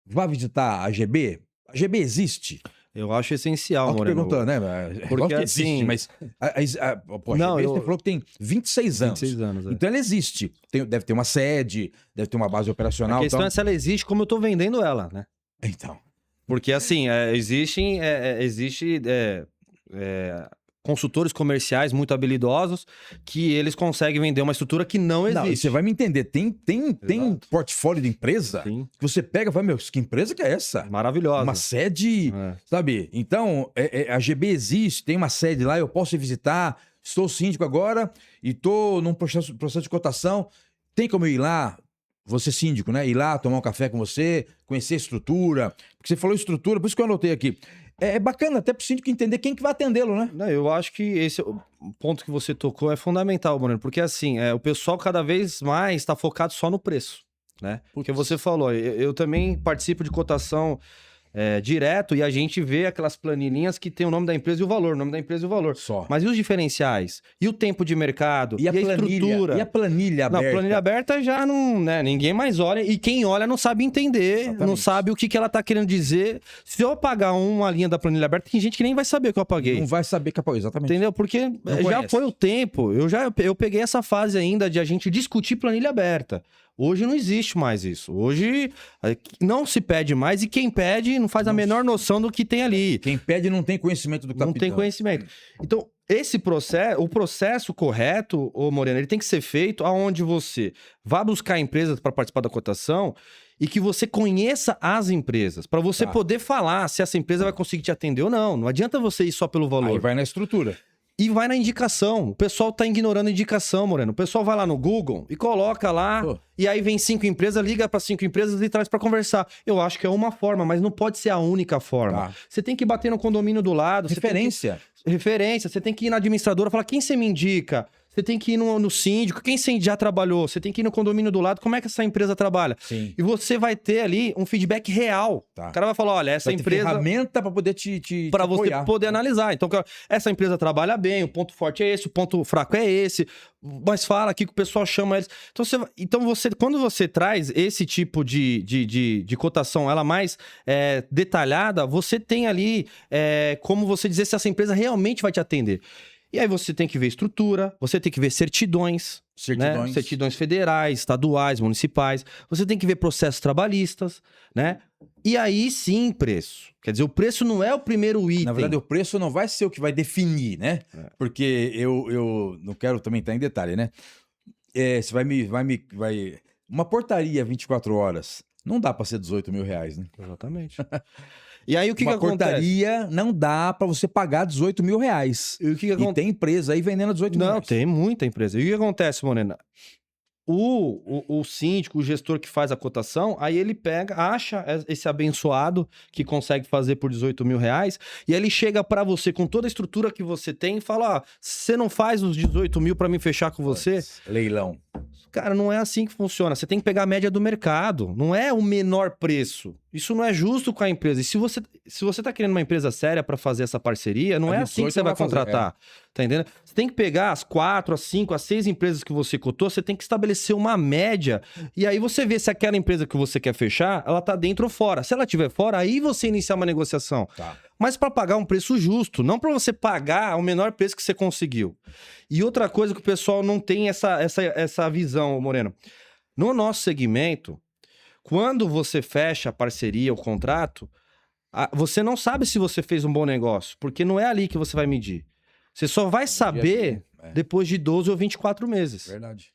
vá visitar a GB? A GB existe? Eu acho essencial, Moreno. Perguntando, né? Porque que existe, assim... mas você falou que tem 26 anos. 26 anos, Então ela existe. Deve ter uma sede, deve ter uma base operacional. A questão é se ela existe como eu tô vendendo ela, né? Então. Porque assim, existe consultores comerciais muito habilidosos que eles conseguem vender uma estrutura que não existe. Não, e você vai me entender. Tem portfólio de empresa que você pega e fala, meu, que empresa que é essa? Maravilhosa. Uma sede, sabe? Então, a GB existe, tem uma sede lá, eu posso ir visitar, estou síndico agora e estou num processo de cotação. Tem como eu ir lá, você síndico, né? Ir lá tomar um café com você, conhecer a estrutura. Porque você falou estrutura, por isso que eu anotei aqui. É bacana até pro síndico entender quem que vai atendê-lo, né? Não, eu acho que esse o ponto que você tocou é fundamental, Moreno, porque assim, o pessoal cada vez mais está focado só no preço, né? Porque você falou, eu também participo de cotação direto e a gente vê aquelas planilhinhas que tem o nome da empresa e o valor, o nome da empresa e o valor. Só. Mas e os diferenciais? E o tempo de mercado? E a planilha, estrutura? E a planilha aberta? Não, planilha aberta já não, né? Ninguém mais olha. E quem olha não sabe entender, Exatamente. não sabe o que ela tá querendo dizer. Se eu apagar uma linha da planilha aberta, tem gente que nem vai saber o que eu apaguei. Não vai saber que apagou, exatamente. Entendeu? Porque já conhece. foi o tempo. Eu peguei essa fase ainda de a gente discutir planilha aberta. Hoje não existe mais isso. Hoje não se pede mais e quem pede não faz a menor noção do que tem ali. Quem pede não tem conhecimento do que tá Não tem pedindo. conhecimento. Então, o processo correto, ô Moreno, ele tem que ser feito aonde você vá buscar empresas para participar da cotação e que você conheça as empresas, para você poder falar se essa empresa vai conseguir te atender ou não. Não adianta você ir só pelo valor. Aí vai na estrutura. E vai na indicação. O pessoal tá ignorando a indicação, Moreno. O pessoal vai lá no Google e coloca lá, e aí vem 5 empresas, liga para 5 empresas e traz para conversar. Eu acho que é uma forma, mas não pode ser a única forma. Tá. Você tem que bater no condomínio do lado. Referência. Referência. Você tem que ir na administradora e falar, quem você me indica? Você tem que ir no síndico, quem você já trabalhou? Você tem que ir no condomínio do lado, como é que essa empresa trabalha? Sim. E você vai ter ali um feedback real. Tá. O cara vai falar, olha, essa Vai ter empresa... ferramenta para poder te Para você apoiar. poder analisar. Então, essa empresa trabalha bem, o ponto forte é esse, o ponto fraco é esse, mas fala aqui que o pessoal chama eles. Então quando você traz esse tipo de cotação, ela mais detalhada, você tem ali como você dizer se essa empresa realmente vai te atender. E aí você tem que ver estrutura, você tem que ver certidões. Certidões. Né? Certidões federais, estaduais, municipais. Você tem que ver processos trabalhistas, né? E aí sim, preço. Quer dizer, o preço não é o primeiro item. Na verdade, o preço não vai ser o que vai definir, né? Porque eu não quero também estar em detalhe, né? Você vai... Uma portaria 24 horas, não dá para ser 18 mil reais, né? Exatamente. E aí o que Uma acontece? portaria não dá para você pagar 18 mil reais. E o que acontece? E tem empresa aí vendendo 18 mil Não, reais. tem muita empresa. E o que acontece, Morena? O síndico, o gestor que faz a cotação, aí ele pega, acha esse abençoado que consegue fazer por 18 mil reais, e aí ele chega pra você com toda a estrutura que você tem e fala: ó, você não faz os 18 mil pra me fechar com você? Leilão. Cara, não é assim que funciona. Você tem que pegar a média do mercado. Não é o menor preço. Isso não é justo com a empresa. E se você tá querendo uma empresa séria para fazer essa parceria, não é assim que você vai contratar. Tá entendendo? Você tem que pegar as 4, as 5, as 6 empresas que você cotou, você tem que estabelecer uma média. E aí você vê se aquela empresa que você quer fechar, ela tá dentro ou fora. Se ela estiver fora, aí você iniciar uma negociação. Tá. Mas para pagar um preço justo, não para você pagar o menor preço que você conseguiu. E outra coisa que o pessoal não tem essa visão, Moreno. No nosso segmento, quando você fecha a parceria, o contrato, você não sabe se você fez um bom negócio, porque não é ali que você vai medir. Você só vai saber depois de 12 ou 24 meses. Verdade.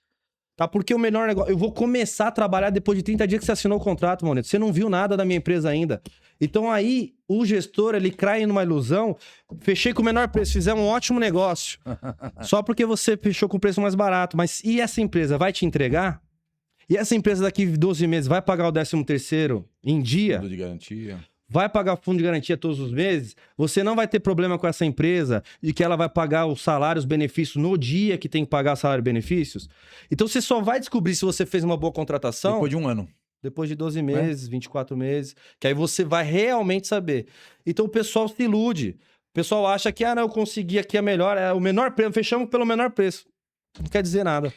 Tá? Porque o menor negócio... Eu vou começar a trabalhar depois de 30 dias que você assinou o contrato, Moreno. Você não viu nada da minha empresa ainda. Então aí, o gestor, ele cai numa ilusão. Fechei com o menor preço, fizemos um ótimo negócio. Só porque você fechou com o preço mais barato. Mas e essa empresa vai te entregar? E essa empresa daqui 12 meses vai pagar o 13º em dia? Fundo de garantia. Vai pagar fundo de garantia todos os meses? Você não vai ter problema com essa empresa de que ela vai pagar os salários, benefícios no dia que tem que pagar salário e benefícios? Então você só vai descobrir se você fez uma boa contratação Depois de um ano. depois de 12 meses, 24 meses, que aí você vai realmente saber. Então o pessoal se ilude. O pessoal acha que, não, eu consegui aqui a melhor, o menor preço, fechamos pelo menor preço. Não quer dizer nada.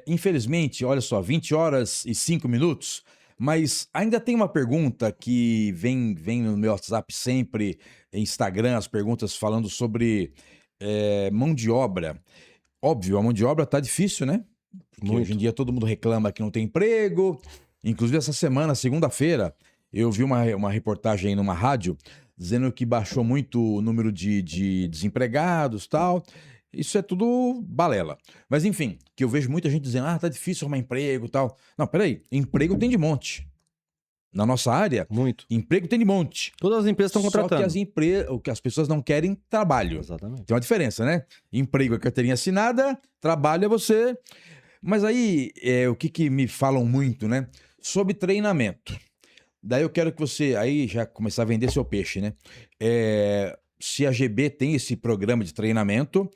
Infelizmente, olha só, 20 horas e 5 minutos, mas ainda tem uma pergunta que vem no meu WhatsApp sempre, Instagram, as perguntas falando sobre mão de obra. Óbvio, a mão de obra tá difícil, né? Porque hoje em dia todo mundo reclama que não tem emprego. Inclusive essa semana, segunda-feira, eu vi uma reportagem aí numa rádio dizendo que baixou muito o número de desempregados e tal. Isso é tudo balela. Mas enfim, que eu vejo muita gente dizendo, tá difícil arrumar emprego e tal. Não, peraí, emprego tem de monte. Na nossa área, Muito. emprego tem de monte. Todas as empresas estão contratando. Só que as pessoas não querem trabalho. Exatamente. Tem uma diferença, né? Emprego é carteirinha assinada, trabalho é você... Mas aí, o que me falam muito, né? Sobre treinamento. Daí eu quero que você, aí já começar a vender seu peixe, né? Se a GB tem esse programa de treinamento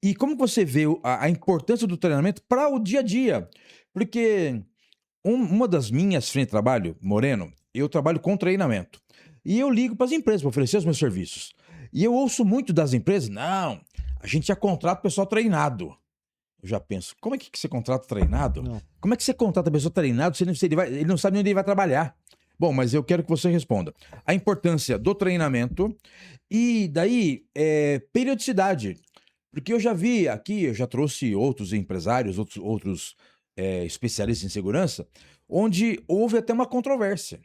e como que você vê a importância do treinamento para o dia a dia. Porque uma das minhas frentes de trabalho, Moreno, eu trabalho com treinamento. E eu ligo para as empresas para oferecer os meus serviços. E eu ouço muito das empresas, não, a gente já contrata o pessoal treinado. Eu já penso, como é que você contrata treinado? Não. Como é que você contrata a pessoa treinado se ele não sabe onde ele vai trabalhar? Bom, mas eu quero que você responda. A importância do treinamento e daí periodicidade. Porque eu já vi aqui, eu já trouxe outros empresários, outros especialistas em segurança, onde houve até uma controvérsia,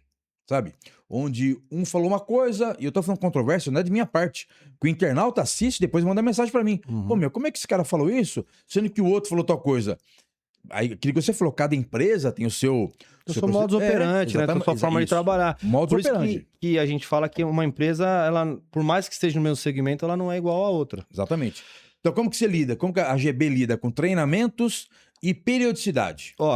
sabe? Onde um falou uma coisa e eu tô falando controvérsia, não é de minha parte. Que o internauta assiste e depois manda mensagem pra mim. Pô, meu, como é que esse cara falou isso? Sendo que o outro falou tal coisa. Aí, aquilo que você falou, cada empresa tem o seu modus operandi, né? A sua forma de trabalhar. Modus Por isso operandi. que a gente fala que uma empresa, ela, por mais que esteja no mesmo segmento, ela não é igual a outra. Exatamente. Então, como que você lida? Como que a GB lida com treinamentos e periodicidade? Ó,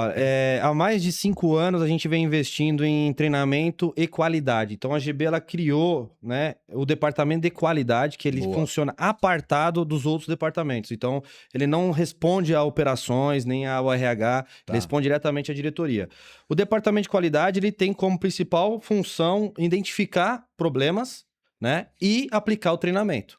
há mais de 5 anos a gente vem investindo em treinamento e qualidade. Então a GB ela criou, né, o departamento de qualidade, que ele Boa. funciona apartado dos outros departamentos. Então ele não responde a operações nem ao RH, Tá. ele responde diretamente à diretoria. O departamento de qualidade ele tem como principal função identificar problemas, né, e aplicar o treinamento.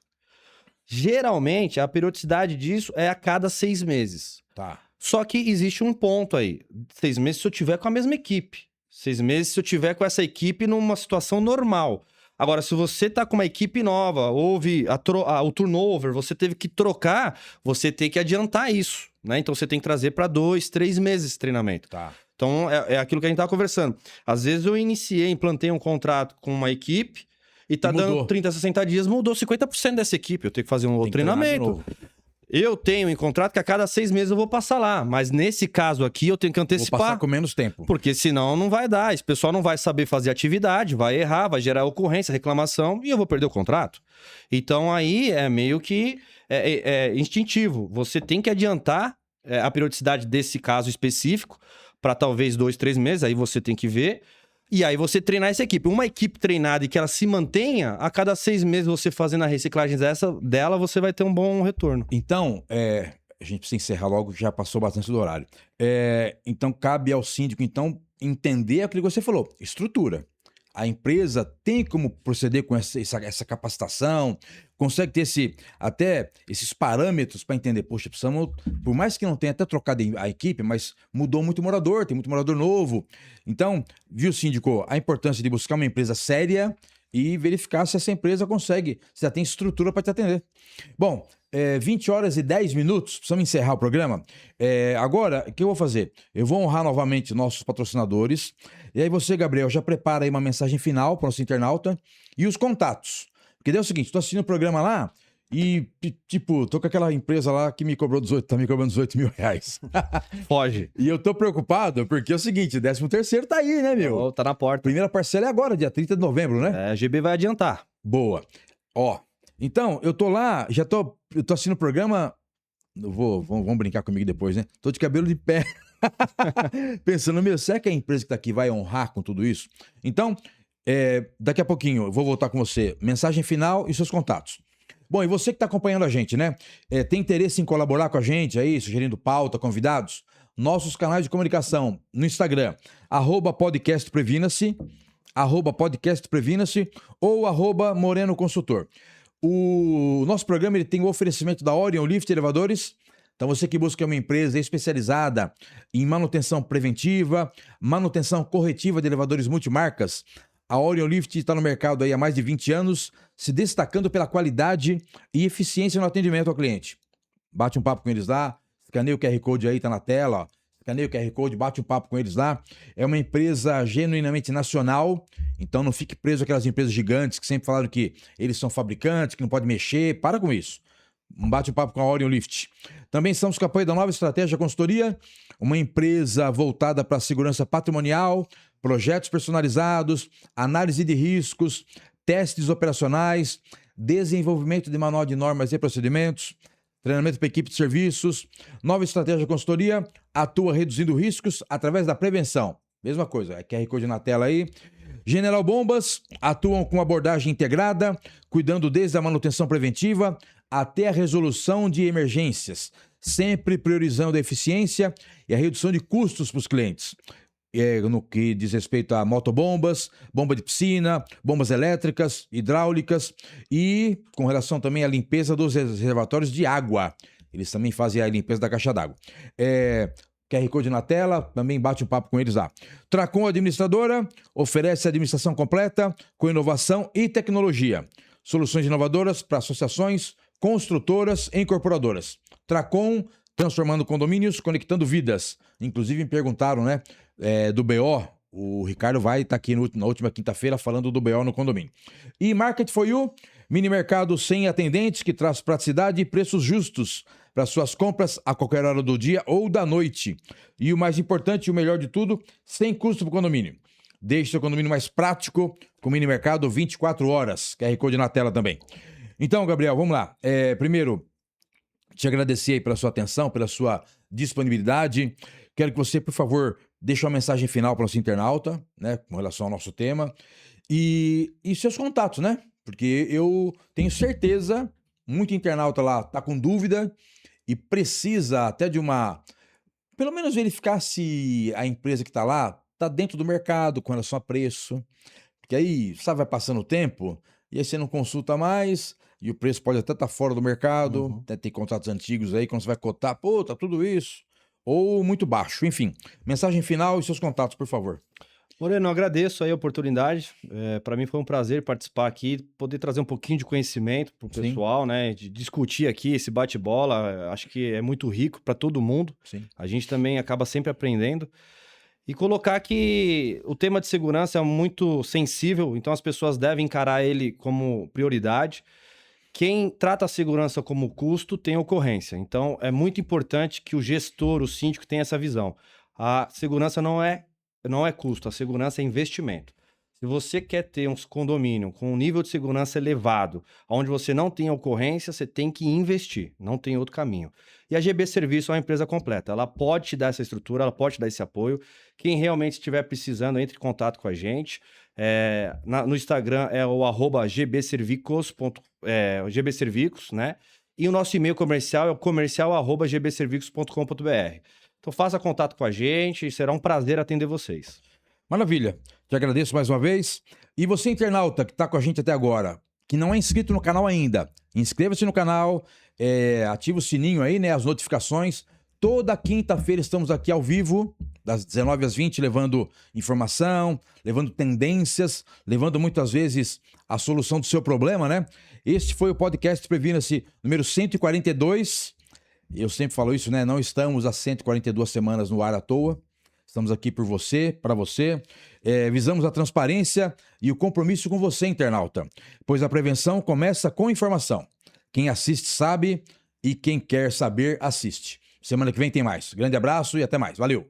Geralmente a periodicidade disso é a cada 6 meses. Tá. Só que existe um ponto aí. 6 meses se eu tiver com a mesma equipe. 6 meses se eu tiver com essa equipe numa situação normal. Agora, se você tá com uma equipe nova, houve o turnover, você teve que trocar, você tem que adiantar isso, né? Então você tem que trazer para 2, 3 meses esse treinamento. Tá. Então é aquilo que a gente tava conversando. Às vezes eu implantei um contrato com uma equipe e tá dando 30, 60 dias, mudou 50% dessa equipe. Eu tenho que fazer um outro treinamento. Eu tenho em contrato que a cada 6 meses eu vou passar lá, mas nesse caso aqui eu tenho que antecipar. Vou passar com menos tempo. Porque senão não vai dar. Esse pessoal não vai saber fazer atividade, vai errar, vai gerar ocorrência, reclamação e eu vou perder o contrato. Então aí é meio que instintivo. Você tem que adiantar a periodicidade desse caso específico para talvez 2, 3 meses, aí você tem que ver. E aí você treinar essa equipe. Uma equipe treinada e que ela se mantenha, a cada 6 meses você fazendo a reciclagem dela, você vai ter um bom retorno. Então, a gente precisa encerrar logo, que já passou bastante do horário. Então, cabe ao síndico, então, entender aquilo que você falou. Estrutura. A empresa tem como proceder com essa capacitação, consegue ter até esses parâmetros para entender, poxa, precisamos, por mais que não tenha até trocado a equipe, mas mudou muito morador, tem muito morador novo. Então, viu, síndico, a importância de buscar uma empresa séria e verificar se essa empresa consegue, se já tem estrutura para te atender. Bom, 20 horas e 10 minutos, precisamos encerrar o programa. Agora, o que eu vou fazer? Eu vou honrar novamente nossos patrocinadores. E aí você, Gabriel, já prepara aí uma mensagem final para o nosso internauta e os contatos. Porque daí é o seguinte, tô assistindo o programa lá e, tipo, tô com aquela empresa lá que tá me cobrando 18 mil reais. Foge. E eu tô preocupado porque é o seguinte, 13º tá aí, né, meu? Tá na porta. Primeira parcela é agora, dia 30 de novembro, né? A GB vai adiantar. Boa. Ó, então, eu tô lá, eu tô assistindo o programa, vamos brincar comigo depois, né? Tô de cabelo de pé. Pensando, meu, será que a empresa que tá aqui vai honrar com tudo isso? Então, daqui a pouquinho eu vou voltar com você. Mensagem final e seus contatos. Bom, e você que tá acompanhando a gente, né? Tem interesse em colaborar com a gente aí, sugerindo pauta, convidados? Nossos canais de comunicação no Instagram, @podcastprevina-se, @podcastprevina-se ou @Moreno Consultor. O nosso programa ele tem o oferecimento da Orion Lift Elevadores. Então você que busca uma empresa especializada em manutenção preventiva, manutenção corretiva de elevadores multimarcas, a Orion Lift está no mercado aí há mais de 20 anos, se destacando pela qualidade e eficiência no atendimento ao cliente. Bate um papo com eles lá, escaneia o QR Code aí, tá na tela, ó. Escaneia o QR Code, bate um papo com eles lá. É uma empresa genuinamente nacional, então não fique preso àquelas empresas gigantes que sempre falaram que eles são fabricantes, que não pode mexer. Para com isso. Bate um papo com a Orion Lift. Também estamos com o apoio da Nova Estratégia Consultoria, uma empresa voltada para a segurança patrimonial, projetos personalizados, análise de riscos, testes operacionais, desenvolvimento de manual de normas e procedimentos, treinamento para equipe de serviços, nova estratégia de consultoria, atua reduzindo riscos através da prevenção. Mesma coisa, é QR Code na tela aí. General Bombas atuam com abordagem integrada, cuidando desde a manutenção preventiva até a resolução de emergências, sempre priorizando a eficiência e a redução de custos para os clientes. No que diz respeito a motobombas, bomba de piscina, bombas elétricas, hidráulicas e com relação também à limpeza dos reservatórios de água. Eles também fazem a limpeza da caixa d'água. QR Code na tela, também bate um papo com eles lá. Tracom Administradora oferece administração completa com inovação e tecnologia. Soluções inovadoras para associações, construtoras e incorporadoras. Tracom, transformando condomínios, conectando vidas. Inclusive me perguntaram, né, do BO. O Ricardo vai estar aqui na última quinta-feira falando do BO no condomínio. E Market for You, mini mercado sem atendentes que traz praticidade e preços justos para suas compras a qualquer hora do dia ou da noite. E o mais importante e o melhor de tudo, sem custo para o condomínio. Deixe seu condomínio mais prático com o mini mercado 24 horas. QR Code na tela também. Então, Gabriel, vamos lá. Primeiro, te agradecer aí pela sua atenção, pela sua disponibilidade. Quero que você, por favor, deixe uma mensagem final para o nosso internauta, né, com relação ao nosso tema. E seus contatos, né? Porque eu tenho certeza, muito internauta lá está com dúvida e precisa até de pelo menos verificar se a empresa que está lá está dentro do mercado com relação a preço. Porque aí, sabe, vai passando o tempo e aí você não consulta mais e o preço pode até estar fora do mercado. Tem contratos antigos aí, quando você vai cotar, pô, tá tudo isso. Ou muito baixo, enfim. Mensagem final e seus contatos, por favor. Moreno, eu agradeço aí a oportunidade. Para mim foi um prazer participar aqui, poder trazer um pouquinho de conhecimento para o pessoal, né? De discutir aqui esse bate-bola. Acho que é muito rico para todo mundo. Sim. A gente também acaba sempre aprendendo. E colocar que o tema de segurança é muito sensível, então as pessoas devem encarar ele como prioridade. Quem trata a segurança como custo tem ocorrência. Então, é muito importante que o gestor, o síndico, tenha essa visão. A segurança não é custo, a segurança é investimento. Se você quer ter um condomínio com um nível de segurança elevado, onde você não tem ocorrência, você tem que investir, não tem outro caminho. E a GB Serviço é uma empresa completa, ela pode te dar essa estrutura, ela pode te dar esse apoio. Quem realmente estiver precisando, entre em contato com a gente. No Instagram é o @gbservicos, gbservicos, né? E o nosso e-mail comercial é o comercial@gbservicos.com.br. Então faça contato com a gente, será um prazer atender vocês. Maravilha. Te agradeço mais uma vez. E você, internauta, que está com a gente até agora, que não é inscrito no canal ainda, inscreva-se no canal, ativa o sininho aí, né? As notificações. Toda quinta-feira estamos aqui ao vivo, das 19 às 20, levando informação, levando tendências, levando muitas vezes a solução do seu problema, né? Este foi o podcast Previna-se número 142. Eu sempre falo isso, né? Não estamos há 142 semanas no ar à toa. Estamos aqui por você, para você. Visamos a transparência e o compromisso com você, internauta. Pois a prevenção começa com informação. Quem assiste sabe e quem quer saber assiste. Semana que vem tem mais. Grande abraço e até mais. Valeu!